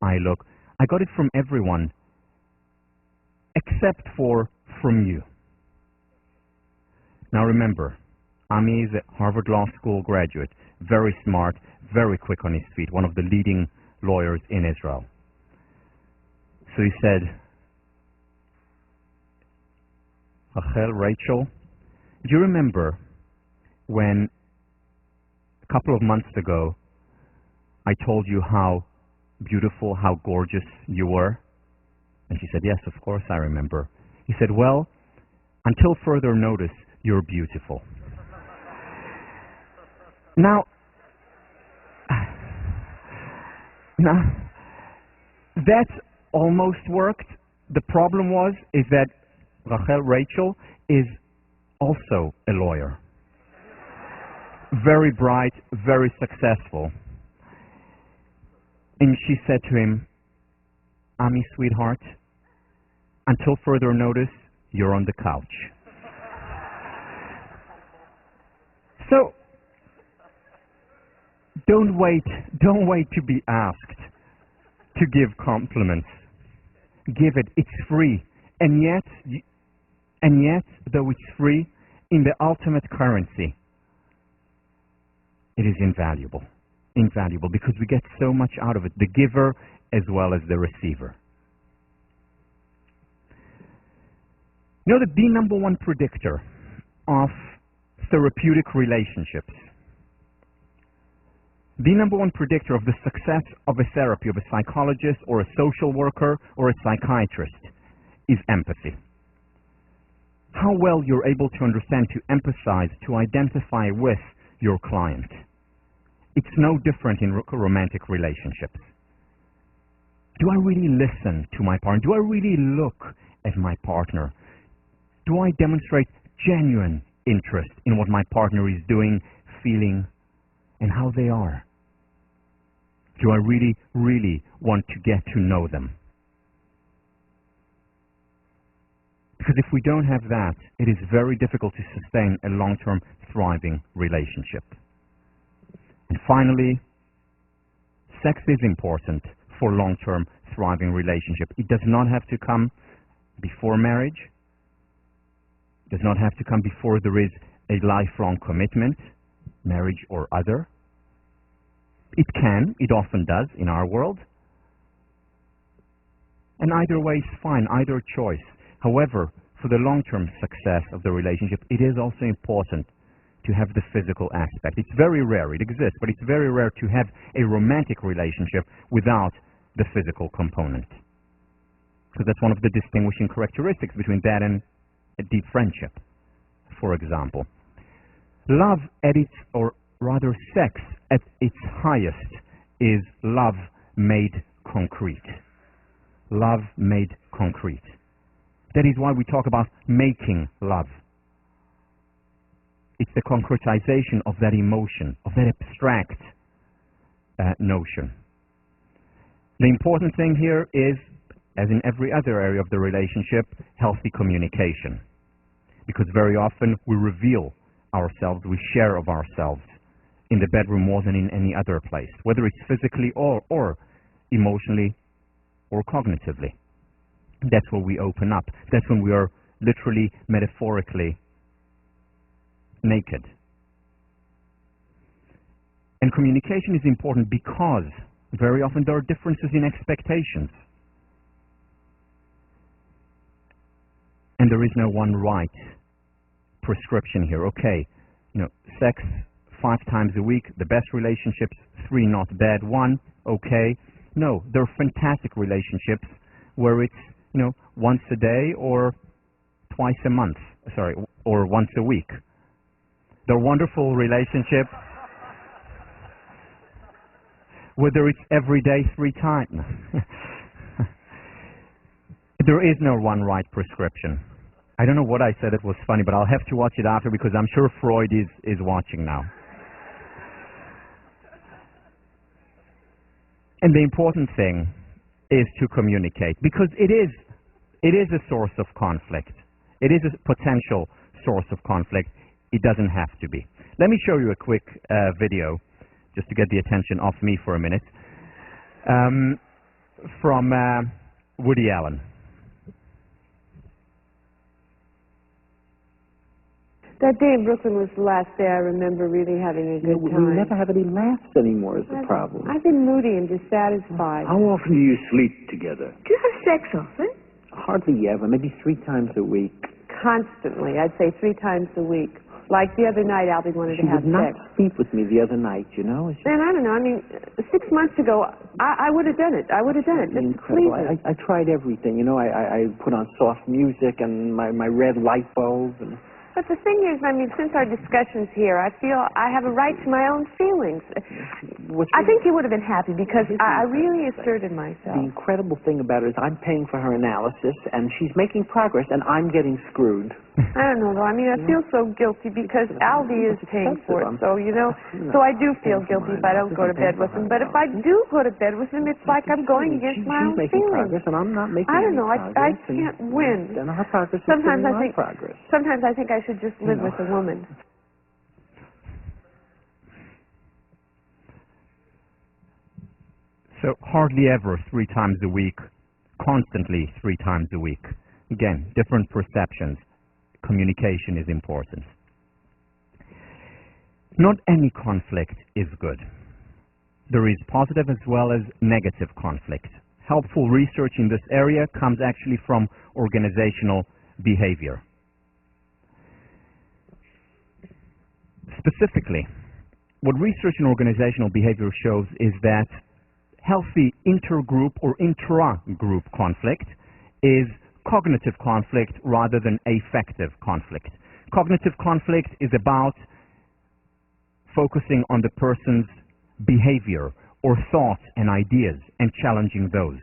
I look. I got it from everyone except from you. Now remember, Ami is a Harvard Law School graduate, very smart, very quick on his feet, one of the leading lawyers in Israel. So he said, Rachel, do you remember when a couple of months ago I told you how beautiful, how gorgeous you were? And she said, yes, of course I remember. He said, well, until further notice, you're beautiful. Now, that almost worked. The problem is that Rachel is also a lawyer. Very bright, very successful. And she said to him, Ami, sweetheart, until further notice, you're on the couch. So, don't wait to be asked to give compliments. Give it, it's free. And yet, though it's free, in the ultimate currency, it is invaluable. Invaluable, because we get so much out of it, the giver as well as the receiver. That the number one predictor of therapeutic relationships, the number one predictor of the success of a therapy, of a psychologist or a social worker or a psychiatrist, is empathy. How well you're able to understand, to empathize, to identify with your client. It's no different in romantic relationships. Do I really listen to my partner? Do I really look at my partner? Do I demonstrate genuine interest in what my partner is doing, feeling, and how they are? Do I really, really want to get to know them? Because if we don't have that, it is very difficult to sustain a long-term, thriving relationship. And finally, sex is important for long-term, thriving relationship. It does not have to come before marriage. It does not have to come before there is a lifelong commitment, marriage or other. It can, it often does in our world. And either way is fine, either choice. However, for the long-term success of the relationship, it is also important to have the physical aspect. It's very rare, it exists, but it's very rare to have a romantic relationship without the physical component. Because that's one of the distinguishing characteristics between that and a deep friendship, for example. Love at its, or rather sex at its highest, is love made concrete. Love made concrete. That is why we talk about making love. It's the concretization of that emotion, of that abstract notion. The important thing here is, as in every other area of the relationship, healthy communication. Because very often we reveal ourselves, we share of ourselves in the bedroom more than in any other place, whether it's physically or emotionally or cognitively. That's where we open up. That's when we are literally, metaphorically naked. And communication is important because very often there are differences in expectations. And there is no one right prescription here. Okay, sex 5 times a week, the best relationships, 3 not bad, 1 okay. No, there are fantastic relationships where it's once a day or twice a month, or once a week. There are wonderful relationships whether it's every day 3 times. There is no one right prescription. I don't know what I said, it was funny, but I'll have to watch it after because I'm sure Freud is watching now. And the important thing is to communicate, because it is a source of conflict. It is a potential source of conflict. It doesn't have to be. Let me show you a quick video, just to get the attention off me for a minute, from Woody Allen. That day in Brooklyn was the last day I remember really having a good time. We never have any laughs anymore is the problem. I've been moody and dissatisfied. How often do you sleep together? Do you have sex often? Hardly ever, maybe 3 times a week. Constantly. I'd say 3 times a week. Like the other night, Albie wanted to have sex. She would not sleep with me the other night, And I don't know. I mean, 6 months ago, I would have done it. I would have done it. Incredible. I tried everything. I put on soft music and my red light bulbs and... But the thing is, I mean, since our discussions here, I feel I have a right to my own feelings. I think he would have been happy because I really asserted myself. The incredible thing about it is I'm paying for her analysis, and she's making progress, and I'm getting screwed. I don't know, though. I mean, I feel so guilty because Albie is paying for it. So, so I do feel guilty if I don't go to bed with him. But if I do go to bed with him, it's like I'm going against my own feelings. She's making progress, and I'm not making I don't know. progress. I can't win. And her progress is Sometimes my progress. Sometimes I think I should just live with a woman. So hardly ever 3 times a week, constantly 3 times a week. Again, different perceptions. Communication is important. Not any conflict is good. There is positive as well as negative conflict. Helpful research in this area comes actually from organizational behavior. Specifically, what research in organizational behavior shows is that healthy intergroup or intra-group conflict is cognitive conflict rather than affective conflict. Cognitive conflict is about focusing on the person's behavior or thoughts and ideas and challenging those.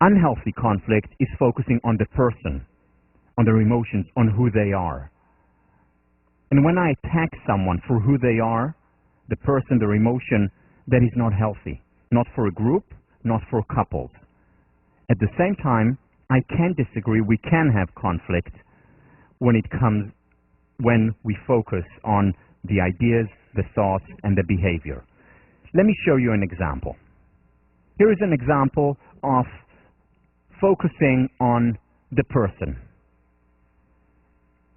Unhealthy conflict is focusing on the person, on their emotions, on who they are. And when I attack someone for who they are, the person, their emotion, that is not healthy. Not for a group, not for couples. At the same time, I can disagree. We can have conflict when we focus on the ideas, the thoughts, and the behavior. Let me show you an example. Here is an example of focusing on the person.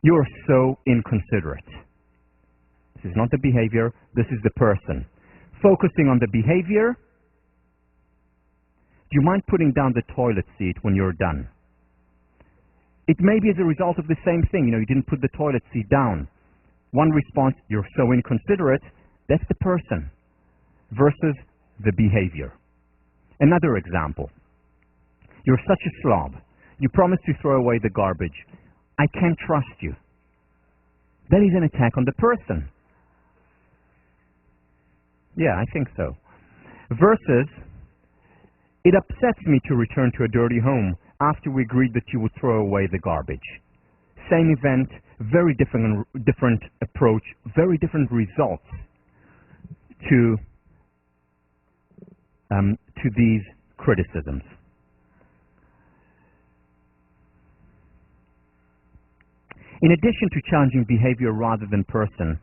You're so inconsiderate. This is not the behavior, this is the person. Focusing on the behavior. Do you mind putting down the toilet seat when you're done? It may be as a result of the same thing. You didn't put the toilet seat down. One response, you're so inconsiderate, that's the person, versus the behavior. Another example. You're such a slob. You promised to throw away the garbage. I can't trust you. That is an attack on the person. Yeah, I think so. Versus, it upsets me to return to a dirty home after we agreed that you would throw away the garbage. Same event, very different approach, very different results to these criticisms. In addition to challenging behavior rather than person,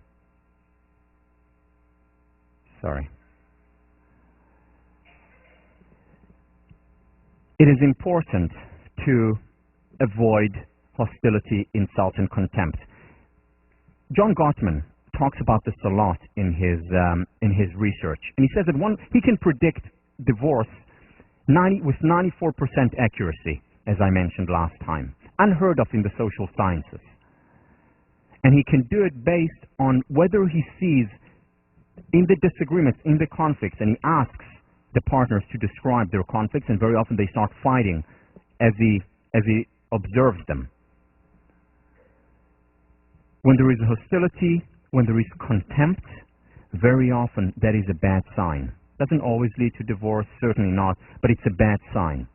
it is important to avoid hostility, insult, and contempt. John Gottman talks about this a lot in his research, and he says that he can predict divorce with 94% accuracy. as I mentioned last time, unheard of in the social sciences. And he can do it based on whether he sees in the disagreements, in the conflicts, and he asks the partners to describe their conflicts, and very often they start fighting as he observes them. When there is hostility, when there is contempt, very often that is a bad sign. Doesn't always lead to divorce, certainly not, but it's a bad sign.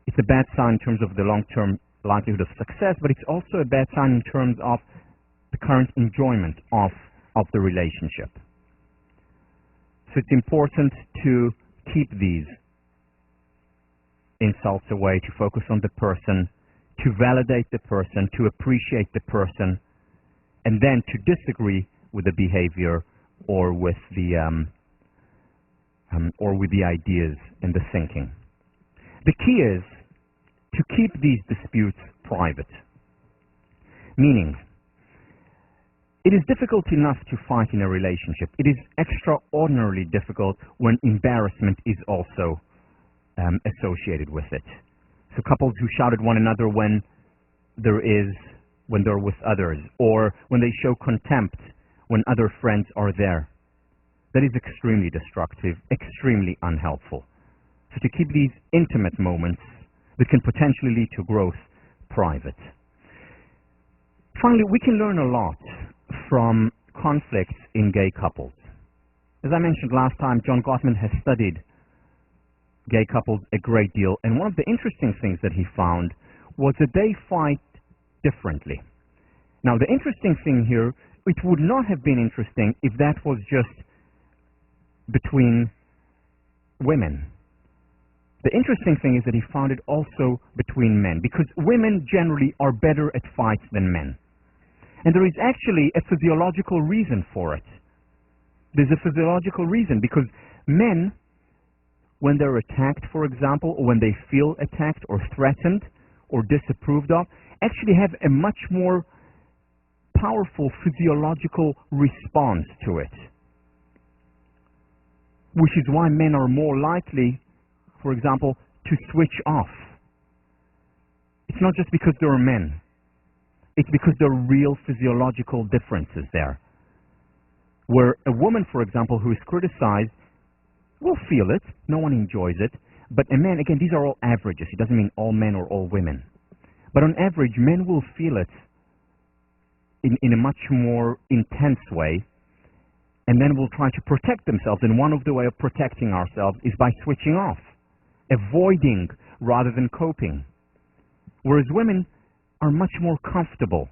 It's a bad sign in terms of the long-term likelihood of success, but it's also a bad sign in terms of the current enjoyment of the relationship. So it's important to keep these insults away, to focus on the person, to validate the person, to appreciate the person, and then to disagree with the behavior or with the ideas and the thinking. The key is to keep these disputes private. Meaning, it is difficult enough to fight in a relationship. It is extraordinarily difficult when embarrassment is also associated with it. So couples who shout at one another when they're with others, or when they show contempt when other friends are there, that is extremely destructive, extremely unhelpful. So to keep these intimate moments that can potentially lead to growth private. Finally, we can learn a lot from conflicts in gay couples. As I mentioned last time, John Gottman has studied gay couples a great deal, and one of the interesting things that he found was that they fight differently. Now, the interesting thing here, it would not have been interesting if that was just between women. The interesting thing is that he found it also between men, because women generally are better at fights than men. And there is actually a physiological reason for it. There's a physiological reason, because men, when they're attacked, for example, or when they feel attacked or threatened or disapproved of, actually have a much more powerful physiological response to it. Which is why men are more likely, for example, to switch off. It's not just because they're men. It's because there are real physiological differences there. Where a woman, for example, who is criticized will feel it. No one enjoys it. But a man, again, these are all averages. It doesn't mean all men or all women. But on average, men will feel it in a much more intense way, and then will try to protect themselves. And one of the way of protecting ourselves is by switching off, avoiding rather than coping. Whereas women are much more comfortable.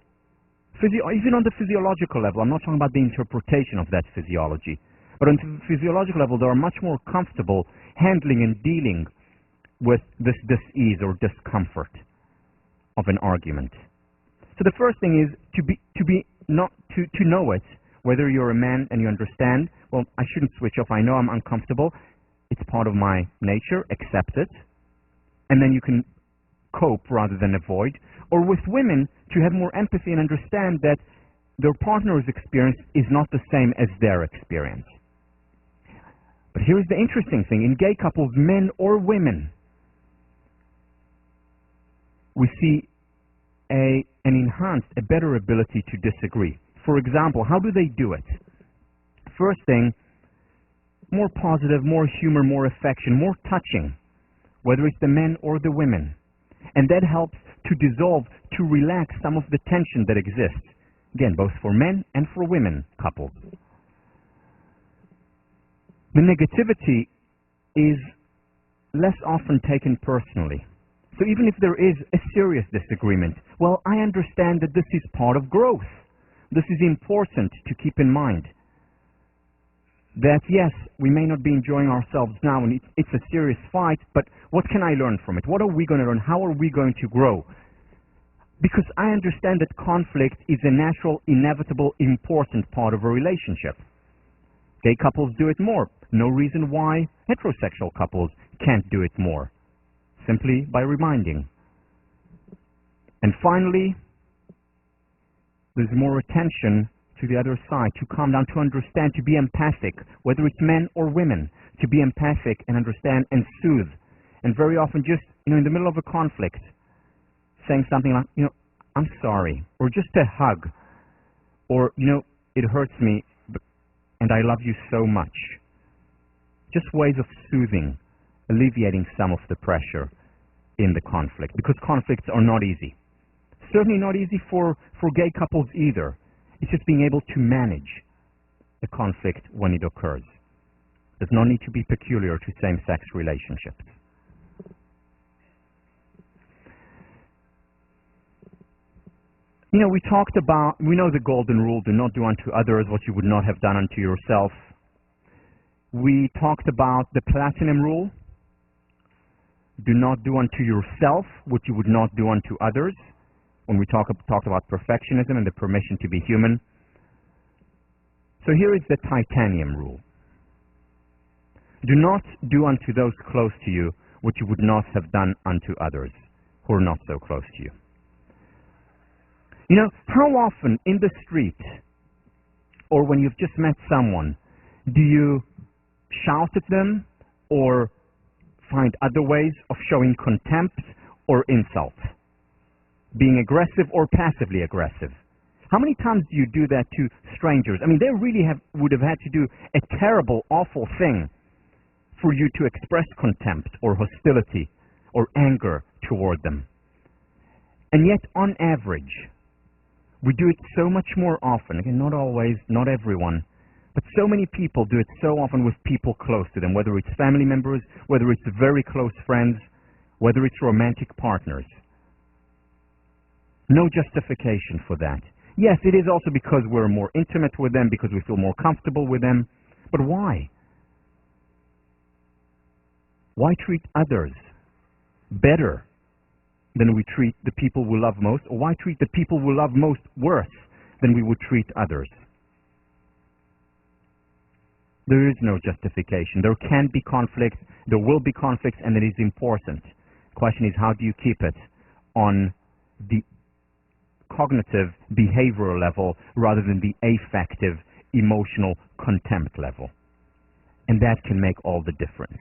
Even on the physiological level, I'm not talking about the interpretation of that physiology, but on the physiological level, they are much more comfortable handling and dealing with this dis-ease or discomfort of an argument. So the first thing is to know it, whether you're a man and you understand, well, I shouldn't switch off, I know I'm uncomfortable, it's part of my nature, accept it, and then you can cope rather than avoid. Or with women, to have more empathy and understand that their partner's experience is not the same as their experience. But here's the interesting thing. In gay couples, men or women, we see an enhanced, a better ability to disagree. For example, how do they do it? First thing, more positive, more humor, more affection, more touching, whether it's the men or the women. And that helps to dissolve, to relax some of the tension that exists. Again, both for men and for women couples. The negativity is less often taken personally. So even if there is a serious disagreement, well, I understand that this is part of growth. This is important to keep in mind. That yes, we may not be enjoying ourselves now and it's a serious fight, but what can I learn from it? What are we going to learn? How are we going to grow? Because I understand that conflict is a natural, inevitable, important part of a relationship. Gay couples do it more. No reason why heterosexual couples can't do it more. Simply by reminding. And finally, there's more attention to the other side, to calm down, to understand, to be empathic, whether it's men or women, to be empathic and understand and soothe And very often just, in the middle of a conflict, saying something like, I'm sorry, or just a hug, or, it hurts me, and I love you so much. Just ways of soothing, alleviating some of the pressure in the conflict, because conflicts are not easy. Certainly not easy for gay couples either. It's just being able to manage a conflict when it occurs. Does not need to be peculiar to same-sex relationships. We know the golden rule, do not do unto others what you would not have done unto yourself. We talked about the platinum rule, do not do unto yourself what you would not do unto others, when we talked about perfectionism and the permission to be human. So here is the titanium rule. Do not do unto those close to you what you would not have done unto others who are not so close to you. How often in the street or when you've just met someone do you shout at them or find other ways of showing contempt or insult? Being aggressive or passively aggressive? How many times do you do that to strangers? They really would have had to do a terrible, awful thing for you to express contempt or hostility or anger toward them. And yet, on average, we do it so much more often. Again, not always, not everyone, but so many people do it so often with people close to them, whether it's family members, whether it's very close friends, whether it's romantic partners. No justification for that. Yes, it is also because we're more intimate with them, because we feel more comfortable with them. But why? Why treat others better than we treat the people we love most? Or why treat the people we love most worse than we would treat others? There is no justification. There can be conflict, there will be conflict, and it is important. The question is, how do you keep it on the cognitive, behavioral level rather than the affective, emotional contempt level? And that can make all the difference.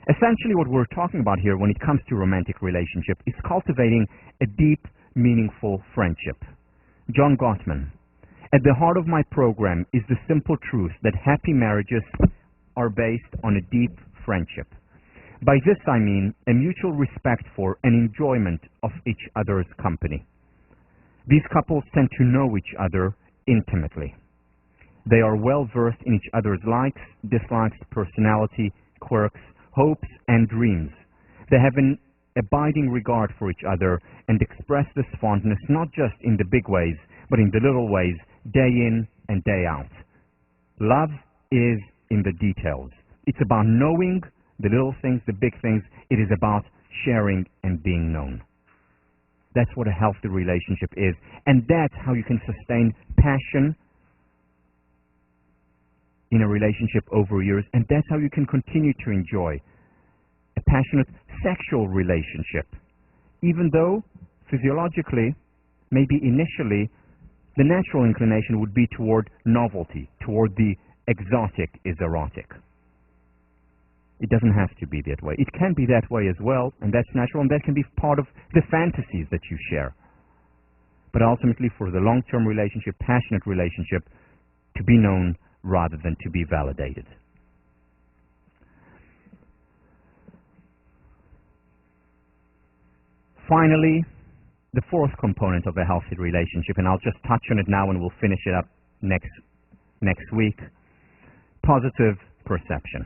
Essentially, what we're talking about here when it comes to romantic relationship is cultivating a deep, meaningful friendship. John Gottman: at the heart of my program is the simple truth that happy marriages are based on a deep friendship. By this I mean a mutual respect for and enjoyment of each other's company. These couples tend to know each other intimately. They are well versed in each other's likes, dislikes, personality, quirks, hopes, and dreams. They have an abiding regard for each other and express this fondness not just in the big ways, but in the little ways, day in and day out. Love is in the details. It's about knowing the little things, the big things. It is about sharing and being known. That's what a healthy relationship is. And that's how you can sustain passion in a relationship over years. And that's how you can continue to enjoy a passionate sexual relationship. Even though physiologically, maybe initially, the natural inclination would be toward novelty, toward the exotic is erotic. It doesn't have to be that way. It can be that way as well, and that's natural, and that can be part of the fantasies that you share. But ultimately, for the long-term relationship, passionate relationship, to be known rather than to be validated. Finally, the fourth component of a healthy relationship, and I'll just touch on it now and we'll finish it up next week: positive perception.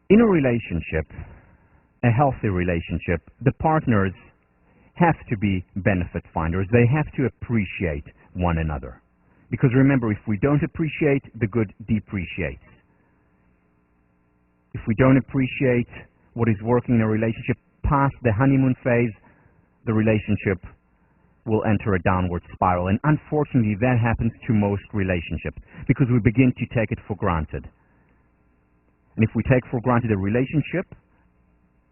In a relationship, a healthy relationship, the partners have to be benefit finders. They have to appreciate one another. Because remember, if we don't appreciate, the good depreciates. If we don't appreciate what is working in a relationship past the honeymoon phase, the relationship will enter a downward spiral. And unfortunately, that happens to most relationships because we begin to take it for granted. And if we take for granted a relationship,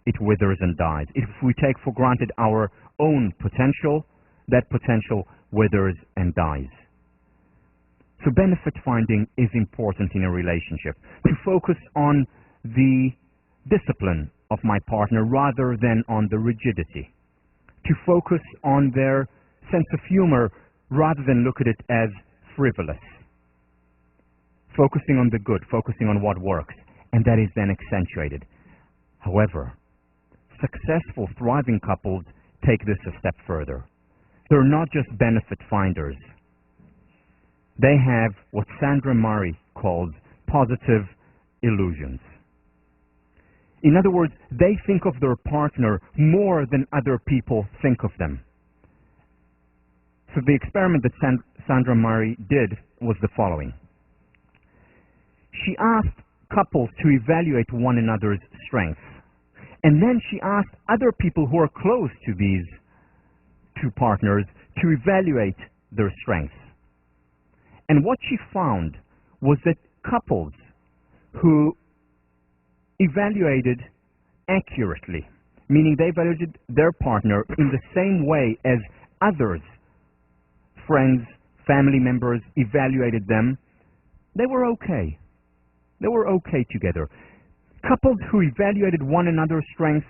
it withers and dies. If we take for granted our own potential, that potential withers and dies. So benefit finding is important in a relationship. To focus on the discipline of my partner rather than on the rigidity. To focus on their sense of humor rather than look at it as frivolous. Focusing on the good, focusing on what works, and that is then accentuated. However, successful, thriving couples take this a step further. They're not just benefit finders. They have what Sandra Murray calls positive illusions. In other words, they think of their partner more than other people think of them. So the experiment that Sandra Murray did was the following. She asked couples to evaluate one another's strengths. And then she asked other people who are close to these two partners to evaluate their strengths. And what she found was that couples who evaluated accurately, meaning they evaluated their partner in the same way as others, friends, family members, evaluated them, they were okay. They were okay together. Couples who evaluated one another's strengths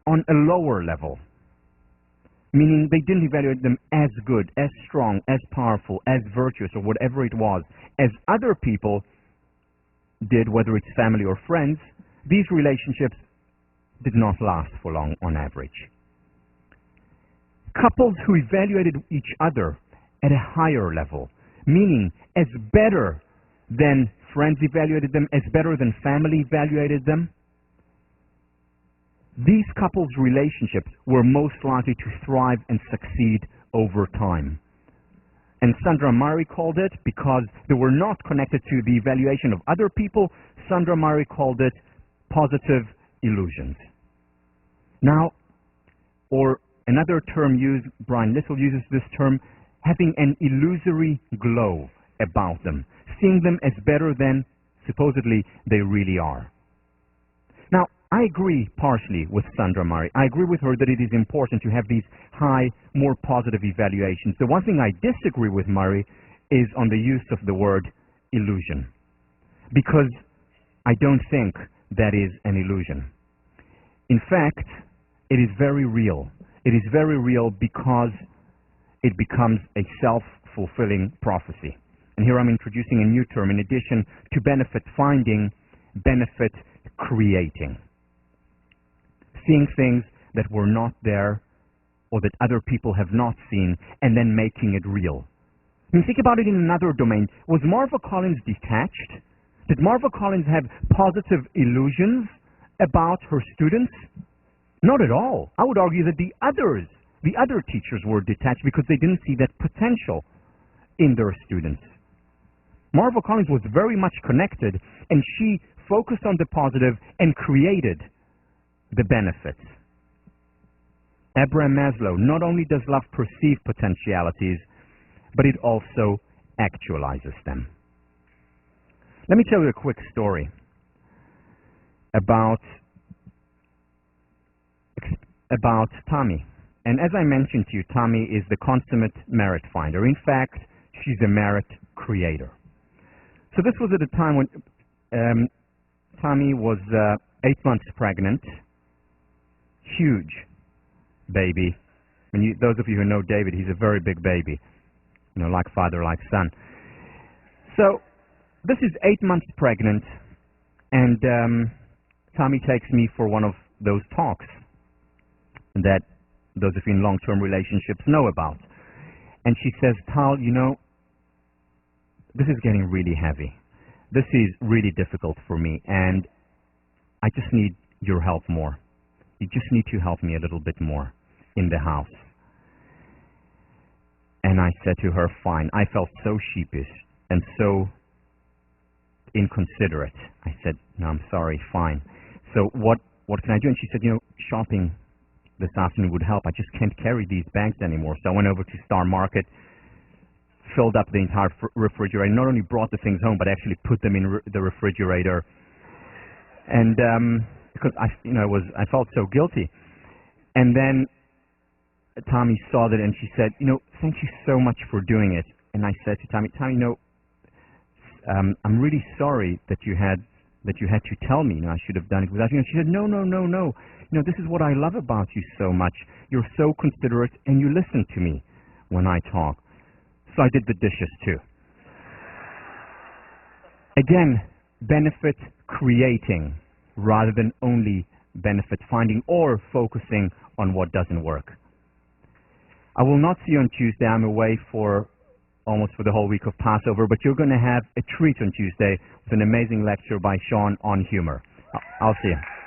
on a lower level, meaning they didn't evaluate them as good, as strong, as powerful, as virtuous, or whatever it was, as other people did, whether it's family or friends, these relationships did not last for long on average. Couples who evaluated each other at a higher level, meaning as better than friends evaluated them, as better than family evaluated them, these couples' relationships were most likely to thrive and succeed over time. And Sandra Murray called it, because they were not connected to the evaluation of other people, Sandra Murray called it positive illusions. Now, or another term used, Brian Little uses this term, having an illusory glow about them, seeing them as better than supposedly they really are. Now, I agree partially with Sandra Murray. I agree with her that it is important to have these high, more positive evaluations. The one thing I disagree with Murray is on the use of the word illusion, because I don't think that is an illusion. In fact, it is very real. It is very real because it becomes a self-fulfilling prophecy. And here I'm introducing a new term in addition to benefit finding, benefit creating. Seeing things that were not there or that other people have not seen and then making it real. I mean, think about it in another domain. Was Marva Collins detached? Did Marva Collins have positive illusions about her students? Not at all. I would argue that the other teachers were detached because they didn't see that potential in their students. Marva Collins was very much connected, and she focused on the positive and created the benefits. Abraham Maslow, not only does love perceive potentialities, but it also actualizes them. Let me tell you a quick story about Tommy. And as I mentioned to you, Tommy is the consummate merit finder. In fact, she's a merit creator. So this was at a time when Tommy was 8 months pregnant. Huge baby. And those of you who know David, he's a very big baby. You know, like father, like son. So this is 8 months pregnant, and Tommy takes me for one of those talks that those of you in long-term relationships know about. And she says, Tal, you know, this is getting really heavy. This is really difficult for me, and I just need your help more. You just need to help me a little bit more in the house. And I said to her, fine. I felt so sheepish and so inconsiderate. I said, no, I'm sorry, fine. So what can I do? And she said, you know, shopping this afternoon would help. I just can't carry these bags anymore. So I went over to Star Market, filled up the entire refrigerator, not only brought the things home, but actually put them in the refrigerator. And because I felt so guilty. And then Tommy saw that, and she said, you know, thank you so much for doing it. and I said to Tammy, I'm really sorry that you had to tell me. I should have done it without you. And she said, no. This is what I love about you so much. You're so considerate, and you listen to me when I talk. So I did the dishes too. Again, benefit creating rather than only benefit finding or focusing on what doesn't work. I will not see you on Tuesday. I'm away almost for the whole week of Passover, but you're going to have a treat on Tuesday with an amazing lecture by Sean on humor. I'll see you.